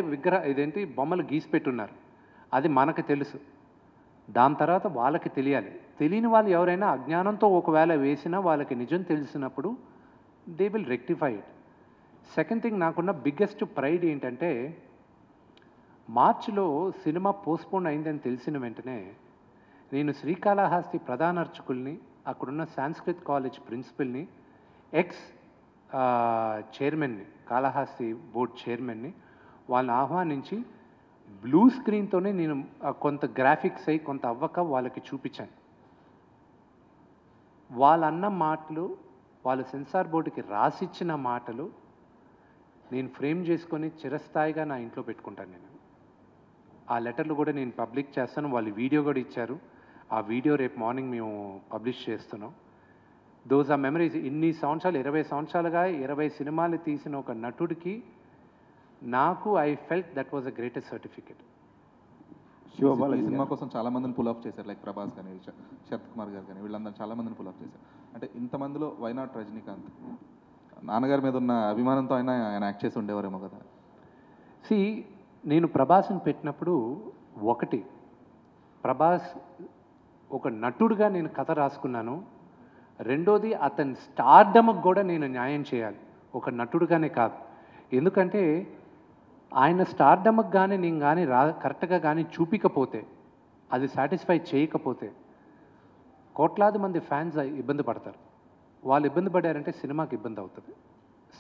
ఇదేంటి బొమ్మలు గీసి పెట్టున్నారు, అది మనకు తెలుసు. దాని తర్వాత వాళ్ళకి తెలియాలి. తెలియని వాళ్ళు ఎవరైనా అజ్ఞానంతో ఒకవేళ వేసినా వాళ్ళకి నిజం తెలిసినప్పుడు they will rectify it. Second thing, నాకున్న బిగ్గెస్ట్ ప్రైడ్ ఏంటంటే మార్చిలో సినిమా పోస్ట్పోన్ అయిందని తెలిసిన వెంటనే నేను శ్రీకాళహస్తి ప్రధాన అర్చకుల్ని, అక్కడున్న సాంస్క్రిత్ కాలేజ్ ప్రిన్సిపల్ని, ఎక్స్ చైర్మన్ని, కాళహస్తి బోర్డ్ చైర్మన్ని, వాళ్ళని ఆహ్వానించి బ్లూ స్క్రీన్తోనే నేను కొంత గ్రాఫిక్స్ అయ్యి కొంత అవ్వక వాళ్ళకి చూపించాను. వాళ్ళన్న మాటలు, వాళ్ళ సెన్సార్ బోర్డుకి రాసిచ్చిన మాటలు నేను ఫ్రేమ్ చేసుకొని చిరస్థాయిగా నా ఇంట్లో పెట్టుకుంటాను. నేను ఆ లెటర్లు కూడా నేను పబ్లిక్ చేస్తాను. వాళ్ళు వీడియో కూడా ఇచ్చారు. ఆ వీడియో రేపు మార్నింగ్ మేము పబ్లిష్ చేస్తున్నాం. Those are memories. ఇన్ని సంవత్సరాలు, 20 సంవత్సరాలుగా 20 సినిమాలు తీసిన ఒక నటుడికి నాకు I felt that was a greatest certificate. ఈ సినిమా కోసం చాలా మందిని పుల్ ఆఫ్ చేశారు, లైక్ ప్రభాస్ కానీ శరత్ కుమార్ గారు కానీ, వీళ్ళందరూ చాలా మందిని పుల్ ఆఫ్ చేశారు. అంటే ఇంతమందిలో వైనాట్ రజనీకాంత్? నాన్నగారి మీద ఉన్న అభిమానంతో ఆయన యాక్ట్ చేసి ఉండేవారేమో కదా. నేను ప్రభాస్ని పెట్టినప్పుడు ఒకటి, ప్రభాస్ ఒక నటుడుగా నేను కథ రాసుకున్నాను. రెండోది అతని స్టార్డమ్కి కూడా నేను న్యాయం చేయాలి, ఒక నటుడుగానే కాదు. ఎందుకంటే ఆయన స్టార్డమ్కి కానీ నేను కానీ కరెక్ట్గా కానీ చూపించకపోతే, అది సాటిస్ఫై చేయకపోతే కోట్లాది మంది ఫ్యాన్స్ ఇబ్బంది పడతారు. వాళ్ళు ఇబ్బంది పడారంటే సినిమాకి ఇబ్బంది అవుతుంది.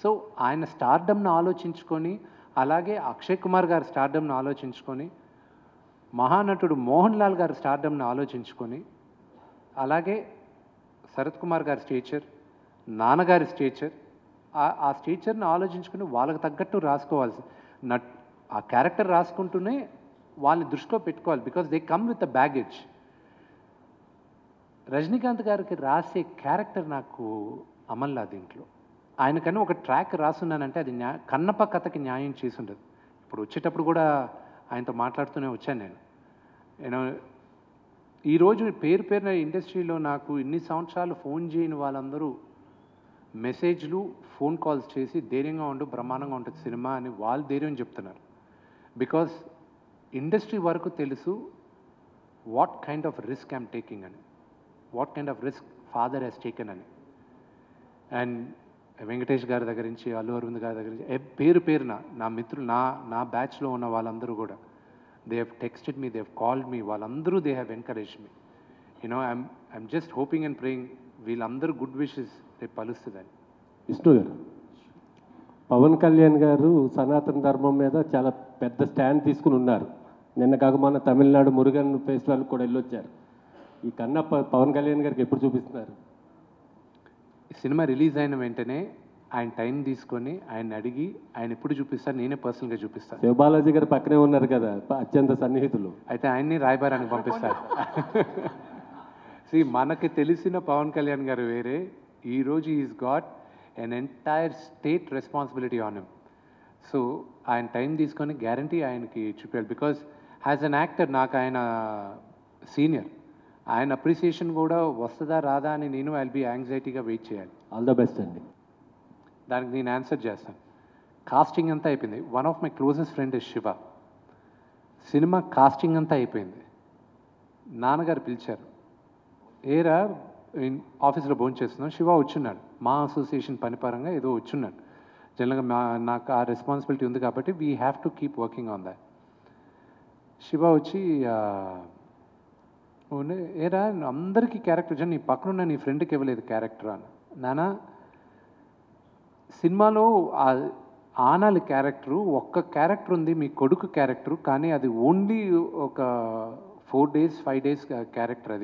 సో ఆయన స్టార్డమ్ను ఆలోచించుకొని, అలాగే అక్షయ్ కుమార్ గారి స్టార్డమ్ను ఆలోచించుకొని, మహానటుడు మోహన్ లాల్ గారి స్టార్డమ్ను ఆలోచించుకొని, అలాగే శరత్ కుమార్ గారి స్టేచర్, నాన్నగారి స్టేచర్, ఆ స్టేచర్ని ఆలోచించుకుని వాళ్ళకి తగ్గట్టు రాసుకోవాల్సి, ఆ క్యారెక్టర్ రాసుకుంటూనే వాళ్ళని దృష్టిలో పెట్టుకోవాలి. Because they come with a baggage. Rajinikanth గారికి రాసే క్యారెక్టర్ నాకు అమల్లా దీంట్లో. ఆయనకన్నా ఒక ట్రాక్ రాసున్నానంటే అది కన్నప్ప కథకి న్యాయం చేసి ఉండదు. ఇప్పుడు వచ్చేటప్పుడు కూడా ఆయనతో మాట్లాడుతూనే వచ్చాను నేను ఈరోజు పేరున ఇండస్ట్రీలో నాకు ఇన్ని సంవత్సరాలు ఫోన్ చేయని వాళ్ళందరూ మెసేజ్లు, ఫోన్ కాల్స్ చేసి ధైర్యంగా ఉండు, బ్రహ్మాండంగా ఉంటుంది సినిమా అని వాళ్ళు ధైర్యం చెప్తున్నారు. బికాస్ ఇండస్ట్రీ వరకు తెలుసు what kind of risk I'm taking అని, what kind of risk father has taken అని. అండ్ వెంకటేష్ గారి దగ్గర నుంచి, అల్లు అరవింద్ గారి దగ్గర నుంచి పేరున నా మిత్రులు, నా బ్యాచ్లో ఉన్న వాళ్ళందరూ కూడా they have texted me, they have called me, వాళ్ళందరూ they have encouraged me. I'm just hoping and praying వీళ్ళందరూ గుడ్ విషెస్ రేపు పలుస్తుందని. విష్ణు గారు, పవన్ కళ్యాణ్ గారు సనాతన ధర్మం మీద చాలా పెద్ద స్టాండ్ తీసుకుని ఉన్నారు. నిన్న కాక మొన్న తమిళనాడు మురుగన్ ఫెస్టివల్ కూడా వెళ్ళొచ్చారు. ఈ కన్నప్ప పవన్ కళ్యాణ్ గారికి ఎప్పుడు చూపిస్తున్నారు? సినిమా రిలీజ్ అయిన వెంటనే ఆయన టైం తీసుకొని ఆయన అడిగి ఆయన ఎప్పుడు చూపిస్తారు, నేనే పర్సనల్గా చూపిస్తాను. శివబాలాజీ గారు పక్కనే ఉన్నారు కదా, అత్యంత సన్నిహితులు. అయితే ఆయన్ని రాయబారానికి పంపిస్తారు. మనకి తెలిసిన పవన్ కళ్యాణ్ గారు వేరే. ఈరోజు is got an entire state responsibility on him. So ఆయన టైం తీసుకొని గ్యారంటీ ఆయనకి చూపించాలి. బికాజ్ యాజ్ అన్ యాక్టర్ నాకు ఆయన సీనియర్, ఆయన అప్రిసియేషన్ కూడా వస్తుందా రాదా అని నేను ఐల్ బీ యాంగ్జైటీగా వెయిట్ చేయాలి. ఆల్ ద బెస్ట్ అండి. దానికి నేను ఆన్సర్ చేస్తాను. కాస్టింగ్ అంతా అయిపోయింది. One of my closest friend is Shiva. సినిమా కాస్టింగ్ అంతా అయిపోయింది. నాన్నగారు పిలిచారు, ఏరా ఆఫీస్లో భోజనం చేస్తున్నాం, శివ వచ్చున్నాడు. మా అసోసియేషన్ పనిపరంగా ఏదో వచ్చున్నాడు. జనరల్గా నాకు ఆ రెస్పాన్సిబిలిటీ ఉంది కాబట్టి we have to keep working on that. Shiva వచ్చి ఏరా అందరికీ క్యారెక్టర్ వచ్చాను, నీ పక్కనున్న నీ ఫ్రెండ్కి ఇవ్వలేదు క్యారెక్టర్ అని. నానా సినిమాలో ఆనాలి క్యారెక్టరు ఒక్క క్యారెక్టర్ ఉంది, మీ కొడుకు క్యారెక్టరు, కానీ అది ఓన్లీ ఒక 4 days 5 days క్యారెక్టర్.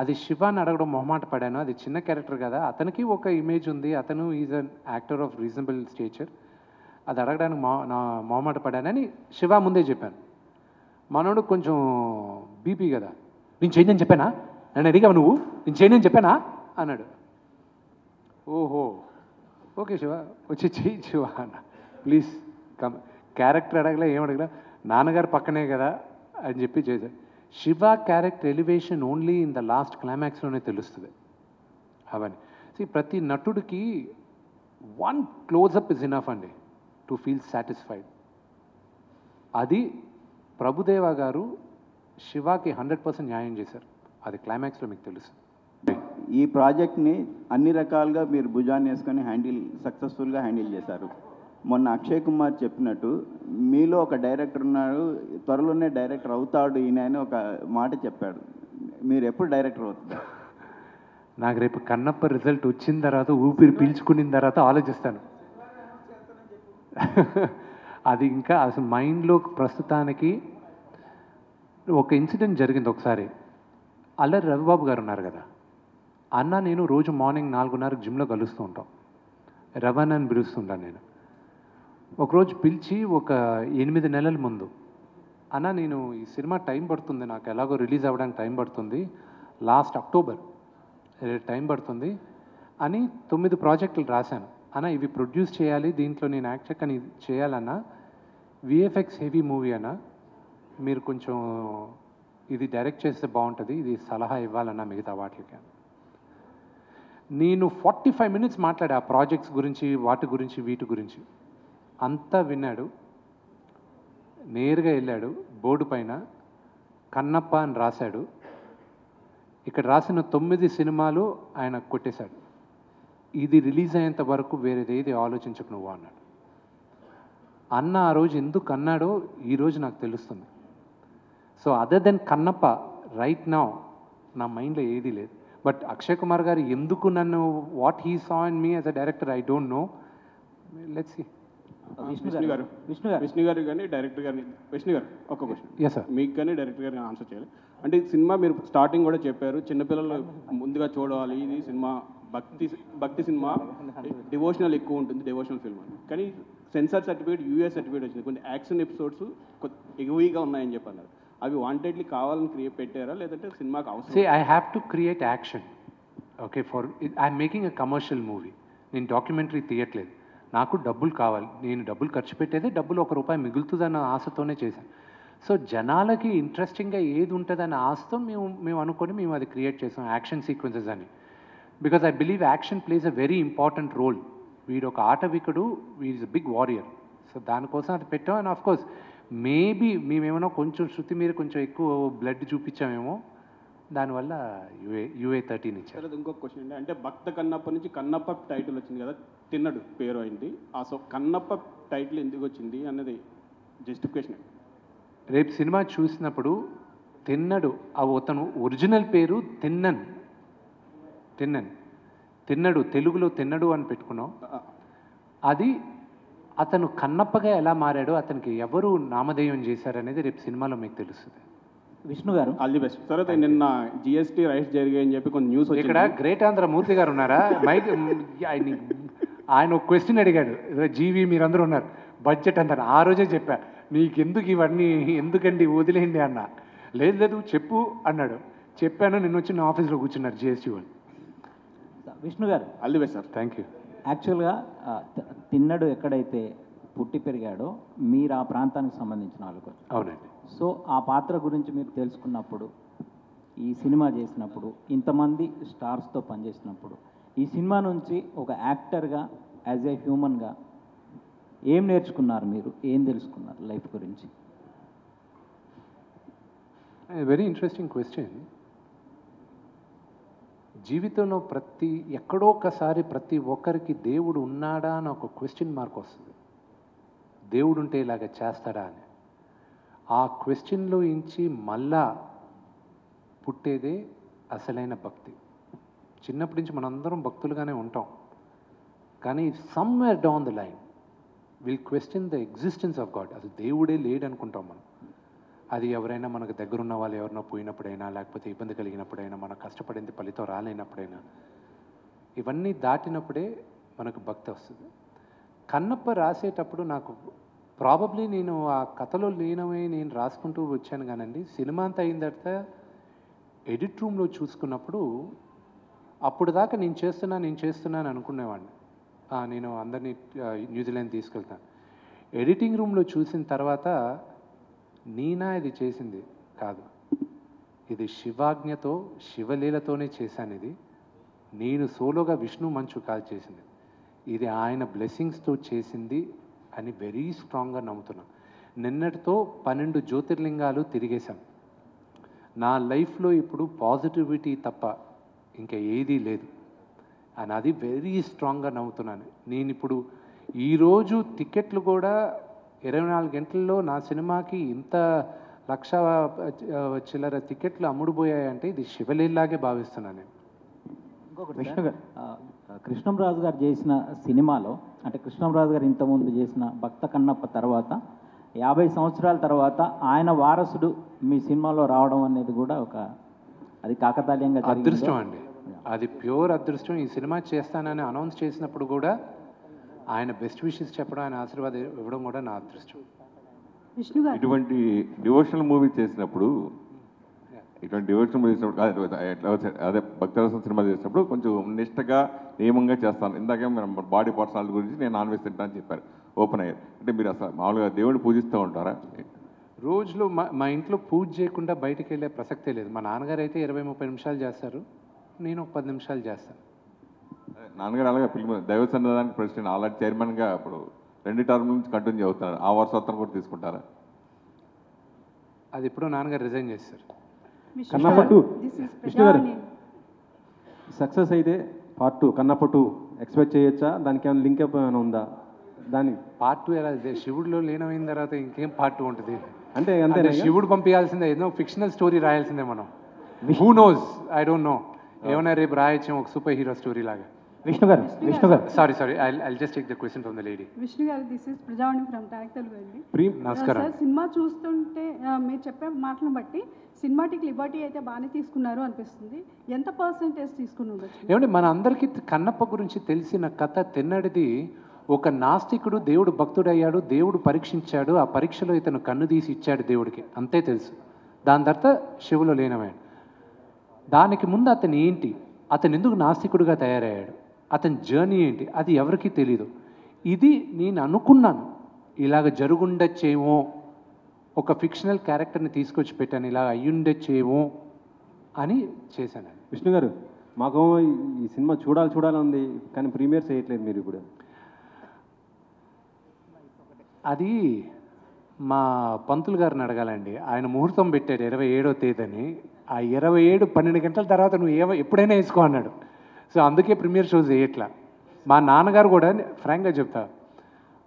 అది శివాని అడగడం మొహమాట పడాను. అది చిన్న క్యారెక్టర్ కదా, అతనికి ఒక ఇమేజ్ ఉంది, అతను is an actor of reasonable stature, అది అడగడానికి నా మొహమాట పడానని శివ ముందే చెప్పాను. మనోడు కొంచెం బీపీ కదా, నేను చేయని చెప్పానా, నన్ను అడిగావు నువ్వు, నేను చేయని చెప్పానా అన్నాడు. ఓహో ఓకే శివ, వచ్చి చెయ్యి శివ అన్న, ప్లీజ్ కమ్. క్యారెక్టర్ అడగలే, ఏం అడగలే, నాన్నగారు పక్కనే కదా అని చెప్పి చేశాడు. Shiva character elevation only in the last క్లైమాక్స్లోనే తెలుస్తుంది అవన్నీ. ప్రతి నటుడికి వన్ క్లోజప్ ఇస్ ఇనఫ్ అండి టు ఫీల్ సాటిస్ఫైడ్. అది ప్రభుదేవ గారు శివాకి 100% న్యాయం చేశారు. అది క్లైమాక్స్లో మీకు తెలుస్తుంది. ఈ ప్రాజెక్ట్ని అన్ని రకాలుగా మీరు భుజాన్ని వేసుకొని సక్సెస్ఫుల్గా హ్యాండిల్ చేశారు. మొన్న అక్షయ్ కుమార్ చెప్పినట్టు మీలో ఒక డైరెక్టర్ ఉన్నాడు, త్వరలోనే డైరెక్టర్ అవుతాడు ఈయన అని ఒక మాట చెప్పాడు. మీరు ఎప్పుడు డైరెక్టర్ అవుతారు? నాకు రేపు కన్నప్ప రిజల్ట్ వచ్చిన తర్వాత, ఊపిరి పీల్చుకున్న తర్వాత ఆలోచిస్తాను. అది ఇంకా అసలు మైండ్లో ప్రస్తుతానికి ఒక ఇన్సిడెంట్ జరిగింది ఒకసారి. అల్లరి రవిబాబు గారు ఉన్నారు కదా, అన్న నేను రోజు మార్నింగ్ 4:30 జిమ్లో కలుస్తూ ఉంటాం, రవణ్ అని పిలుస్తుంటాను నేను. ఒకరోజు పిలిచి ఒక 8 నెలల ముందు, అన్న నేను ఈ సినిమా టైం పడుతుంది, నాకు ఎలాగో రిలీజ్ అవ్వడానికి టైం పడుతుంది, లాస్ట్ అక్టోబర్ టైం పడుతుంది అని 9 ప్రాజెక్టులు రాశాను. అన్న ఇవి ప్రొడ్యూస్ చేయాలి, దీంట్లో నేను యాక్ట్ కానీ చేయాలన్నా, విఎఫ్ఎక్స్ హెవీ మూవీ అన్న, మీరు కొంచెం ఇది డైరెక్ట్ చేస్తే బాగుంటుంది, ఇది సలహా ఇవ్వాలన్నా మిగతా వాటికి. నేను 45 minutes మాట్లాడా ఆ ప్రాజెక్ట్స్ గురించి, వాటి గురించి, వీటి గురించి. అంతా విన్నాడు. నేరుగా వెళ్ళాడు, బోర్డు పైన కన్నప్ప అని రాశాడు. ఇక్కడ రాసిన 9 సినిమాలు ఆయన కొట్టేశాడు. ఇది రిలీజ్ అయ్యేంత వరకు వేరేదేది ఆలోచించకు నువ్వు అన్నాడు. అన్న ఆ రోజు ఎందుకు అన్నాడో ఈరోజు నాకు తెలుస్తుంది. So other than Kannappa right now నా మైండ్లో ఏదీ లేదు. బట్ అక్షయ్ కుమార్ గారు ఎందుకు నన్ను, what he saw in me as a director I don't know. Let's see. Vishnu గారు కానీ డైరెక్టర్ గారిని, విష్ణు గారు ఒక క్వశ్చన్. Yes sir. మీకు కానీ డైరెక్టర్ గారిని ఆన్సర్ చేయాలి. అంటే ఈ సినిమా మీరు స్టార్టింగ్ కూడా చెప్పారు, చిన్నపిల్లలు ముందుగా చూడాలి, ఇది సినిమా భక్తి సినిమా, డివోషనల్ ఎక్కువ ఉంటుంది, డివోషనల్ ఫిల్మ్ అని. కానీ సెన్సార్ సర్టిఫికేట్, యూఎస్ సర్టిఫికేట్ వచ్చింది, కొన్ని యాక్షన్ ఎపిసోడ్స్ ఎగువీగా ఉన్నాయని చెప్పి అన్నారు. అవి వాంటెడ్లీ కావాలని పెట్టారా, లేదంటే సినిమాకి అవసరం? See, I have to create action. Okay, I'm making a commercial movie. నేను డాక్యుమెంటరీ తీయట్లేదు, నాకు డబ్బులు కావాలి, నేను డబ్బులు ఖర్చు పెట్టేదే డబ్బులు ₹1 మిగులుతుందన్న ఆశతోనే చేశాను. సో జనాలకి ఇంట్రెస్టింగ్గా ఏది ఉంటుందన్న ఆశతో మేము అనుకొని మేము అది క్రియేట్ చేసాం, యాక్షన్ సీక్వెన్సెస్ అని. Because I believe action plays a very important role. వీడు ఒక ఆటవికుడు, వీడ్ బిగ్ వారియర్. సో దానికోసం అది పెట్టాం. అండ్ ఆఫ్ కోర్స్ మేబీ మేమేమో కొంచెం శృతి మీద కొంచెం ఎక్కువ బ్లడ్ చూపించామేమో, దానివల్ల UA-13 ఇచ్చారు. ఇంకొక క్వశ్చన్ అంటే భక్త కన్నప్ప నుంచి కన్నప్ప టైటిల్ వచ్చింది కదా, తిన్నడు పేరు అయింది. సో కన్నప్ప టైటిల్ ఎందుకు వచ్చింది అన్నది జస్టిఫికేషన్. రేపు సినిమా చూసినప్పుడు తిన్నడు, అతను ఒరిజినల్ పేరు తిన్నడు, తెలుగులో తిన్నడు అని పెట్టుకున్నాం. అది అతను కన్నప్పగా ఎలా మారాడో, అతనికి ఎవరు నామధేయం చేశారనేది రేపు సినిమాలో మీకు తెలుస్తుంది. విష్ణు గారు ఆల్ ది బెస్ట్. తర్వాత నిన్న GST రైట్స్ జరిగాయని చెప్పి కొంచెం న్యూస్ ఇక్కడ గ్రేట్ ఆంధ్ర మూర్తి గారు ఉన్నారా, మైక్ ఆయన ఒక క్వశ్చన్ అడిగాడు, జీవి మీరందరూ ఉన్నారు, బడ్జెట్ అంటారు. ఆ రోజే చెప్పా, నీకెందుకు ఇవన్నీ, ఎందుకండి వదిలేయండి అన్న. లేదు చెప్పు అన్నాడు. చెప్పాను, నిన్న వచ్చి నా ఆఫీస్లో కూర్చున్నారు GST వాళ్ళు. విష్ణు గారు all the best sir. Thank you. యాక్చువల్గా తిన్నడు ఎక్కడైతే పుట్టి పెరిగాడో మీరు ఆ ప్రాంతానికి సంబంధించిన వాళ్ళు. అవునండి. సో ఆ పాత్ర గురించి మీరు తెలుసుకున్నప్పుడు, ఈ సినిమా చేసినప్పుడు, ఇంతమంది స్టార్స్తో పనిచేసినప్పుడు, ఈ సినిమా నుంచి ఒక యాక్టర్గా, యాజ్ ఏ హ్యూమన్గా ఏం నేర్చుకున్నారు మీరు, ఏం తెలుసుకున్నారు లైఫ్ గురించి? Very interesting question. జీవితంలో ఎక్కడో ఒకసారి ప్రతి ఒక్కరికి దేవుడు ఉన్నాడా అని ఒక క్వశ్చన్ మార్క్ వస్తుంది. దేవుడు ఉంటే ఇలాగ చేస్తాడా అని. ఆ క్వశ్చన్లో ఇంచి మళ్ళా పుట్టేదే అసలైన భక్తి. చిన్నప్పటి నుంచి మనందరం భక్తులుగానే ఉంటాం, కానీ somewhere down the line will question the existence of God. అది దేవుడే లేడు అనుకుంటాం మనం. అది ఎవరైనా మనకు దగ్గరున్న వాళ్ళు ఎవరినో పోయినప్పుడైనా, లేకపోతే ఇబ్బంది కలిగినప్పుడైనా, మనం కష్టపడింది ఫలితం రాలేనప్పుడైనా, ఇవన్నీ దాటినప్పుడే మనకు భక్తి వస్తుంది. కన్నప్ప రాసేటప్పుడు నాకు ప్రాబబ్లీ నేను ఆ కథలో లీనమై నేను రాసుకుంటూ వచ్చాను కానండి, సినిమా అంతా అయిన తర్వాత ఎడిట్ రూమ్లో చూసుకున్నప్పుడు అప్పుడు దాకా నేను చేస్తున్నాను అనుకునేవాడిని. నేను అందరినీ న్యూజిలాండ్ తీసుకెళ్తాను. ఎడిటింగ్ రూమ్లో చూసిన తర్వాత నేనా ఇది చేసింది కాదు, ఇది శివాజ్ఞతో శివలీలతోనే చేశాను. ఇది నేను సోలోగా విష్ణు మంచు కాదు చేసింది, ఇది ఆయన బ్లెస్సింగ్స్తో చేసింది అని వెరీ స్ట్రాంగ్గా నమ్ముతున్నాను. నిన్నటితో 12 జ్యోతిర్లింగాలు తిరిగేశాం. నా లైఫ్లో ఇప్పుడు పాజిటివిటీ తప్ప ఇంకా ఏదీ లేదు అని అది వెరీ స్ట్రాంగ్గా నమ్ముతున్నాను. నేను ఇప్పుడు ఈరోజు టికెట్లు కూడా 24 గంటల్లో నా సినిమాకి ఇంత 1,00,000 చిల్లర టికెట్లు అమ్ముడుపోయాయంటే ఇది శివలీలాగే భావిస్తున్నాను నేను. ఇంకొకటి కృష్ణంరాజు గారు చేసిన సినిమాలో, అంటే కృష్ణంరాజు గారు ఇంతకుముందు చేసిన భక్త కన్నప్ప తర్వాత 50 సంవత్సరాల తర్వాత ఆయన వారసుడు మీ సినిమాలో రావడం అనేది కూడా అది కాకతాళీయంగా అదృష్టం అండి, అది ప్యూర్ అదృష్టం. ఈ సినిమా చేస్తానని అనౌన్స్ చేసినప్పుడు కూడా ఆయన బెస్ట్ విషెస్ చెప్పడం, ఆయన ఆశీర్వాదం ఇవ్వడం కూడా నా అదృష్టం. ఇటువంటి డివోషనల్ మూవీ చేసినప్పుడు అదే భక్తరసం సినిమా చేసినప్పుడు కొంచెం నిష్టగా నియమంగా చేస్తాను. ఇందాకే మనం బాడీ పర్సనాలిటీ గురించి నేను నాన్ వెజ్ తింటా అని చెప్పారు, ఓపెన్ అయ్యారు. అంటే మీరు అసలు మామూలుగా దేవుడిని పూజిస్తూ ఉంటారా? రోజులో మా ఇంట్లో పూజ చేయకుండా బయటికి వెళ్ళే ప్రసక్తే లేదు. మా నాన్నగారు అయితే 20-30 నిమిషాలు చేస్తారు, నేను ఒక 10 నిమిషాలు చేస్తాను. నాన్నగారు అలాగే ఫిల్మ్ దైవ సన్నిధానానికి ప్రెసిడెంట్, అలాంటి చైర్మన్గా ఇప్పుడు 2 టర్మ్ నుంచి కంటిన్యూ అవుతున్నారు. ఆ వారసత్వం కూడా తీసుకుంటారా? అది ఎప్పుడో నాన్నగారు రిజైన్ చేస్తారు. కన్నప్ప 2 విష్ణు గారు సక్సెస్ అయితే పార్ట్ 2 కన్నప్ప 2 ఎక్స్పెక్ట్ చేయొచ్చా? దానికి ఏమైనా లింక్ అప్ ఏమైనా ఉందా? దాని పార్ట్ 2 ఎలా శివుడిలో లీనమైన తర్వాత ఇంకేం పార్ట్ 2 ఉంటుంది? అంటే అంతే శివుడు పంపించాల్సిందే, ఏదో ఫిక్షనల్ స్టోరీ రాయాల్సిందే మనం. Who knows, I don't no. ఏమైనా రేపు రాయొచ్చాం ఒక సూపర్ హీరో స్టోరీ లాగా. విష్ణు గారు sorry I'll just take the question from the lady. Vishnu గారు, దిస్ ఇస్ ప్రజావాణి ఫ్రమ్ టాక్టల్ అండి. నమస్కారం సార్, సినిమా చూస్తుంటే మీరు చెప్పే మాటలను బట్టి సినిమాటిక్ లిబర్టీ అయితే బాగానే తీసుకున్నారు అనిపిస్తుంది. ఎంత పర్సెంటేజ్ తీసుకుని ఉండొచ్చు? ఏమంటే మన అందరికీ కన్నప్ప గురించి తెలిసిన కథ తిన్నడిది. ఒక నాస్తికుడు దేవుడు భక్తుడయ్యాడు, దేవుడు పరీక్షించాడు, ఆ పరీక్షలో ఇతను కన్ను తీసి ఇచ్చాడు దేవుడికి, అంతే తెలుసు. దాని తర్వాత శివులో లీనమయ్యాడు. దానికి ముందు అతను ఏంటి, అతను ఎందుకు నాస్తికుడిగా తయారయ్యాడు, అతని జర్నీ ఏంటి, అది ఎవరికీ తెలీదు. ఇది నేను అనుకున్నాను ఇలాగ జరుగుండొచ్చేమో, ఒక ఫిక్షనల్ క్యారెక్టర్ని తీసుకొచ్చి పెట్టాను, ఇలా అయ్యుండొచ్చేమో అని చేశాను. విష్ణు గారు, మాకు ఈ సినిమా చూడాలని ఉంది, కానీ ప్రీమియర్ చేయట్లేదు మీరు ఇప్పుడు. అది మా పంతులు గారిని అడగాలండి. ఆయన ముహూర్తం పెట్టాడు 27వ తేదీని. ఆ 27 12 గంటల తర్వాత నువ్వు ఎప్పుడైనా వేసుకో అన్నాడు. సో అందుకే ప్రీమియర్ షోస్ వేయట్లా. మా నాన్నగారు కూడా ఫ్రాంక్గా చెప్తా,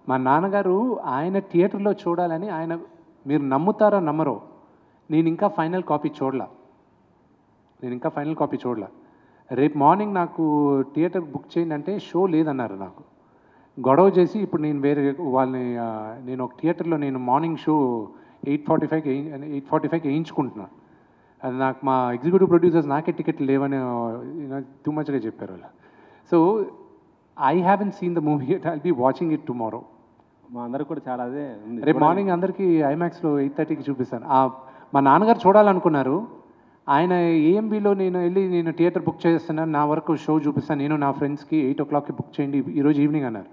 మా నాన్నగారు ఆయన థియేటర్లో చూడాలని, ఆయన మీరు నమ్ముతారో నమ్మరో, నేను ఇంకా ఫైనల్ కాపీ చూడలా. రేపు మార్నింగ్ నాకు థియేటర్ బుక్ చేయండి అంటే షో లేదన్నారు. నాకు గొడవ చేసి ఇప్పుడు నేను వేరే వాళ్ళని, నేను ఒక థియేటర్లో నేను మార్నింగ్ షో 8:45కి వేయించుకుంటున్నాను. అది నాకు మా ఎగ్జిక్యూటివ్ ప్రొడ్యూసర్స్ నాకే టికెట్లు లేవని టూ మచ్గా చెప్పారు వాళ్ళు. So I haven't seen the movie, I'll be watching it tomorrow. మా అందరికి కూడా చాలా అదే ఉంది. రేపు మార్నింగ్ అందరికీ ఐమాక్స్లో 8:30కి చూపిస్తాను. మా నాన్నగారు చూడాలనుకున్నారు. ఆయన ఏఎంబీలో నేను థియేటర్ బుక్ చేస్తున్నాను, నా వరకు షో చూపిస్తాను, నేను నా ఫ్రెండ్స్కి 8 o'clockకి బుక్ చేయండి ఈరోజు ఈవినింగ్ అన్నారు.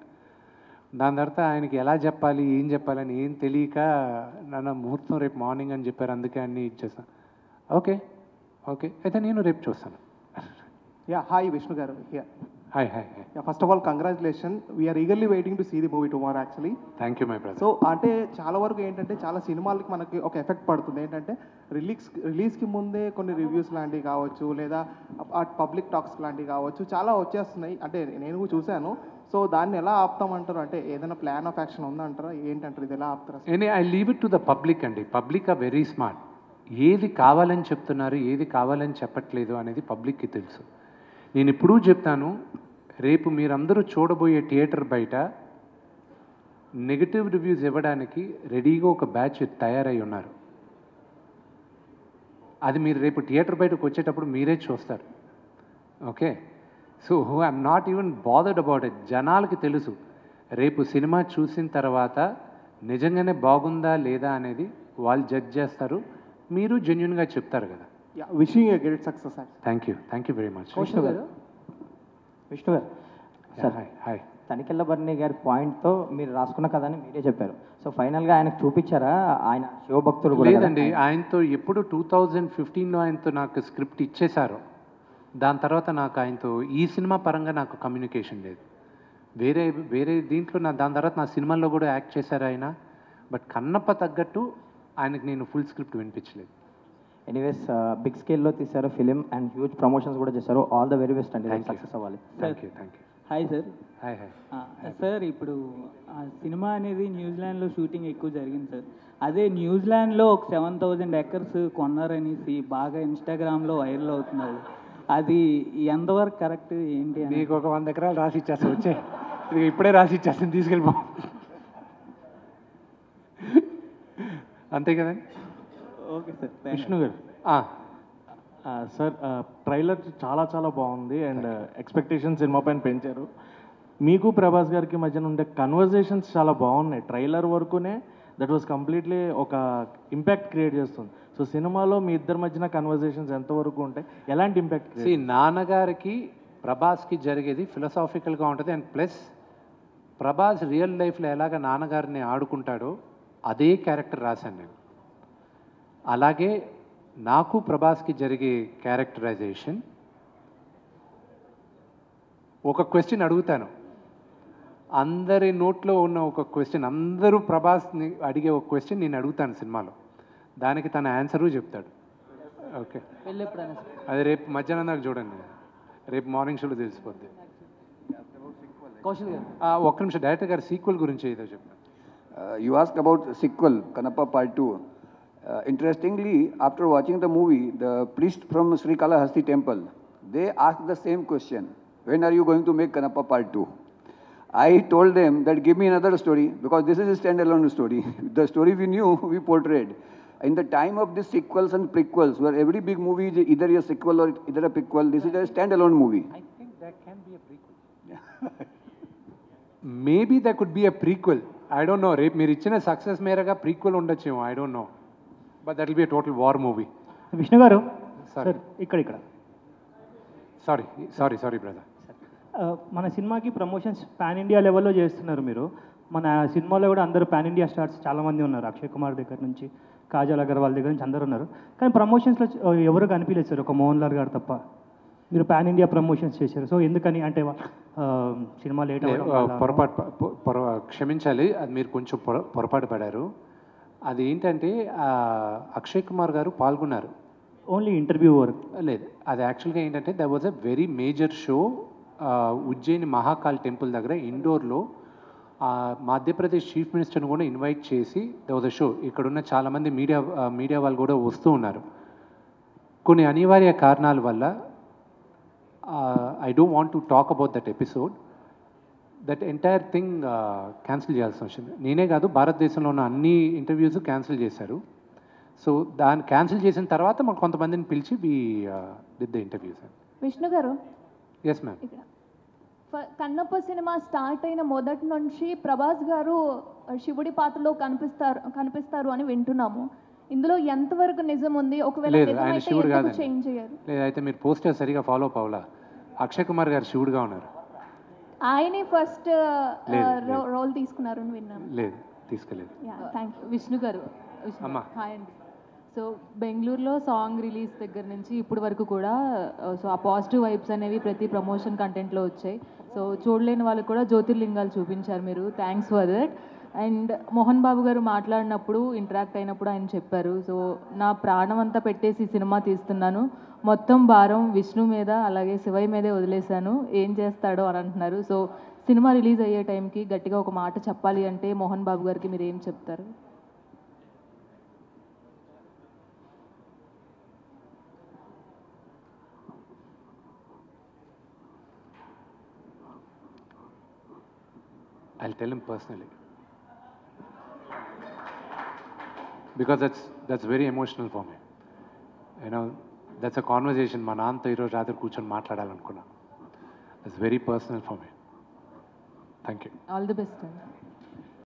దాని తర్వాత ఆయనకి ఎలా చెప్పాలి, ఏం చెప్పాలని ఏం తెలియక నన్ను ముహూర్తం రేపు మార్నింగ్ అని చెప్పారు, అందుకే అన్నీ ఇచ్చేస్తాను. ఓకే అయితే నేను రేపు చూస్తాను. హాయ్ విష్ణు గారు. Hi. First of all congratulation, we're eagerly waiting to see the movie tomorrow actually. Thank you my brother. So అంటే చాలా వరకు ఏంటంటే చాలా సినిమాలకి మనకి ఒక ఎఫెక్ట్ పడుతుంది. ఏంటంటే రిలీజ్కి ముందే కొన్ని రివ్యూస్ లాంటివి కావచ్చు, లేదా పబ్లిక్ టాక్స్ లాంటివి కావచ్చు, చాలా వచ్చేస్తున్నాయి. అంటే నేను కూడా చూశాను. సో దాన్ని ఎలా ఆపుతామంటారు? అంటే ఏదైనా ప్లాన్ ఆఫ్ యాక్షన్ ఉందంటారా? ఏంటంటారు, ఇది ఎలా ఆపుతారా? I leave it to the public అండి. Public are very smart. ఏది కావాలని చెప్తున్నారు, ఏది కావాలని చెప్పట్లేదు అనేది పబ్లిక్కి తెలుసు. నేను ఎప్పుడూ చెప్తాను, రేపు మీరందరూ చూడబోయే థియేటర్ బయట నెగిటివ్ రివ్యూస్ ఇవ్వడానికి రెడీగా ఒక బ్యాచ్ తయారై ఉన్నారు. అది మీరు రేపు థియేటర్ బయటకు వచ్చేటప్పుడు మీరే చూస్తారు. Okay, so I'm not even bothered about it. జనాలకి తెలుసు రేపు సినిమా చూసిన తర్వాత నిజంగానే బాగుందా లేదా అనేది వాళ్ళు జడ్జ్ చేస్తారు. మీరు జెన్యున్గా చెప్తారు కదా. Wishing a great success. Thank you very much. Vishnu గారు సార్, హాయ్. తనికెళ్ళ బర్ని గారి పాయింట్తో మీరు రాసుకున్న కథని మీరే చెప్పారు. సో ఫైనల్గా ఆయనకు చూపించారా? ఆయన శివభక్తులు కూడా లేదండి, ఆయనతో ఎప్పుడు 2015లో ఆయనతో నాకు స్క్రిప్ట్ ఇచ్చేశారు. దాని తర్వాత నాకు ఆయనతో ఈ సినిమా పరంగా నాకు కమ్యూనికేషన్ లేదు. వేరే దీంట్లో దాని తర్వాత నా సినిమాల్లో కూడా యాక్ట్ చేశారు ఆయన. బట్ కన్నప్ప తగ్గట్టు ఆయనకు నేను ఫుల్ స్క్రిప్ట్ వినిపించలేదు. ఎనీవేస్ బిగ్ స్కేల్లో తీశారు ఫిలిం అండ్ హ్యూజ్ ప్రమోషన్స్ కూడా చేశారు. ఆల్ ద వెరీ బెస్ట్ అండి, సక్సెస్ అవ్వాలి. Thank you. Hi sir. Hi. Sir, ఇప్పుడు ఆ సినిమా అనేది న్యూజిలాండ్లో షూటింగ్ ఎక్కువ జరిగింది సార్. అదే న్యూజిలాండ్లో ఒక 7,000 acres కొన్నారనేసి బాగా ఇన్స్టాగ్రామ్లో వైరల్ అవుతున్నారు. అది ఎంతవరకు కరెక్ట్ ఏంటి అని? నీకు ఒక 100 ఎకరాలు రాసి ఇచ్చేస్తా, వచ్చే ఇప్పుడే రాసి ఇచ్చేస్తాను, తీసుకెళ్ళిపో. అంతే కదండి. Okay sir. విష్ణు గారు సార్, ట్రైలర్ చాలా చాలా బాగుంది అండ్ ఎక్స్పెక్టేషన్ సినిమా పైన పెంచారు. మీకు ప్రభాస్ గారికి మధ్యన ఉండే కన్వర్జేషన్స్ చాలా బాగున్నాయి. ట్రైలర్ వరకునే దట్ వాజ్ కంప్లీట్లీ ఒక ఇంపాక్ట్ క్రియేట్ చేస్తుంది. సో సినిమాలో మీ ఇద్దరి మధ్యన కన్వర్జేషన్స్ ఎంతవరకు ఉంటాయి, ఎలాంటి ఇంపాక్ట్? నాన్నగారికి ప్రభాస్కి జరిగేది ఫిలసాఫికల్గా ఉంటుంది. అండ్ ప్లస్ ప్రభాస్ రియల్ లైఫ్లో ఎలాగ నాన్నగారిని ఆడుకుంటాడో అదే క్యారెక్టర్ రాశాను నేను. అలాగే నాకు ప్రభాస్కి జరిగే క్యారెక్టరైజేషన్. ఒక క్వశ్చన్ అడుగుతాను, అందరి నోట్లో ఉన్న ఒక క్వశ్చన్, అందరూ ప్రభాస్ని అడిగే ఒక క్వశ్చన్ నేను అడుగుతాను సినిమాలో, దానికి తన ఆన్సరు చెప్తాడు. ఓకే, అది రేపు మధ్యాహ్నం దాకా చూడండి, రేపు మార్నింగ్ షోలో తెలిసిపోద్ది. ఒక్క నిమిషం, డైరెక్టర్ గారు సీక్వెల్ గురించి ఏదో చెప్పాను. You asked about sequel, Kanappa Part 2. Interestingly, after watching the movie, the priest from Sri Kalahasti temple, they asked the same question. When are you going to make Kanappa Part 2? I told them that give me another story because this is a standalone story. The story we knew, we portrayed. In the time of the sequels and prequels, where every big movie is either a sequel or either a prequel, this is a standalone movie. I think that can be a prequel. Maybe that could be a prequel. I don't know. రేపు మీరు ఇచ్చిన success మేరగా prequel ఉండొచ్చేమో, I don't no. But that will be a total war movie. Vishnu గారు sir, ఇక్కడ sorry brother. మన సినిమాకి promotions pan India లెవెల్లో చేస్తున్నారు మీరు. మన సినిమాలో కూడా అందరూ పాన్ ఇండియా స్టార్స్ చాలామంది ఉన్నారు. అక్షయ్ కుమార్ దగ్గర నుంచి కాజల్ అగర్వాల్ దగ్గర నుంచి అందరూ ఉన్నారు. కానీ ప్రమోషన్స్లో ఎవరు కనిపించలేదు సార్, ఒక మోహన్ లాల్ గారు తప్ప. మీరు పాన్ ఇండియా ప్రమోషన్స్ చేశారు. సో ఎందుకని అంటే సినిమా లేట్ క్షమించాలి, అది మీరు కొంచెం పొరపాటు పడారు. అది ఏంటంటే అక్షయ్ కుమార్ గారు పాల్గొన్నారు, ఓన్లీ ఇంటర్వ్యూ వరకు లేదు. అది యాక్చువల్గా ఏంటంటే that was a very major show Ujjaini Mahakal temple దగ్గర ఇండోర్లో. మధ్యప్రదేశ్ చీఫ్ మినిస్టర్ని కూడా ఇన్వైట్ చేసి దట్ వాజ్ అ షో. ఇక్కడున్న చాలామంది మీడియా వాళ్ళు కూడా వస్తూ ఉన్నారు. కొన్ని అనివార్య కారణాల వల్ల I don't want to talk about that episode. That entire thing cancel చేయాల్సి వచ్చింది. నేనే కాదు, భారతదేశంలో ఉన్న అన్ని ఇంటర్వ్యూస్ క్యాన్సిల్ చేశారు. సో దాన్ని క్యాన్సిల్ చేసిన తర్వాత మాకు కొంతమందిని పిలిచి did the interviews. Vishnu garu, yes ma'am. Kannappa cinema start అయిన మొదటి నుంచి ప్రభాస్ గారు శివుడి పాత్రలో కనిపిస్తారు అని వింటున్నాము. ఇందులో ఎంతవరకు నిజం ఉంది? ఒకవేళ ఆయన శివుడు కాదండి. చేంజ్ చేయారు? లేదైతే మీరు పోస్టర్ సరిగా ఫాలో అవ్వాలా. అక్షయ్ కుమార్ గారు శివుడుగా ఉన్నారు. ఆయనే ఫస్ట్ రోల్ తీసుకున్నారు అని విన్నాను. లేదు, తీసుకోలేదు. Thank you. విష్ణు గారు, హాయ్ అండి. సో బెంగళూరులో సాంగ్ రిలీజ్ దగ్గర నుంచి ఇప్పటి వరకు కూడా సో ఆ పాజిటివ్ వైబ్స్ అనేవి ప్రతి ప్రమోషన్ కంటెంట్లో వచ్చాయి. సో చూడలేని వాళ్ళకి కూడా జ్యోతిర్లింగాలు చూపించారు మీరు. Thanks for that. And Mohan Babu garu మాట్లాడినప్పుడు, ఇంటరాక్ట్ అయినప్పుడు ఆయన చెప్పారు, సో నా ప్రాణం అంతా పెట్టేసి సినిమా తీస్తున్నాను, మొత్తం భారం విష్ణు మీద అలాగే శివయ్య మీదే వదిలేశాను, ఏం చేస్తాడో అని అంటున్నారు. సో సినిమా రిలీజ్ అయ్యే టైంకి గట్టిగా ఒక మాట చెప్పాలి అంటే మోహన్ బాబు గారికి మీరు ఏం చెప్తారు? I'll tell him personally. Because that's very emotional for me. You know that's a conversation మా నాన్నతో ఈరోజు రాత్రి కూర్చొని మాట్లాడాలనుకున్నా. It's very personal for me. Thank you. All the best అండి.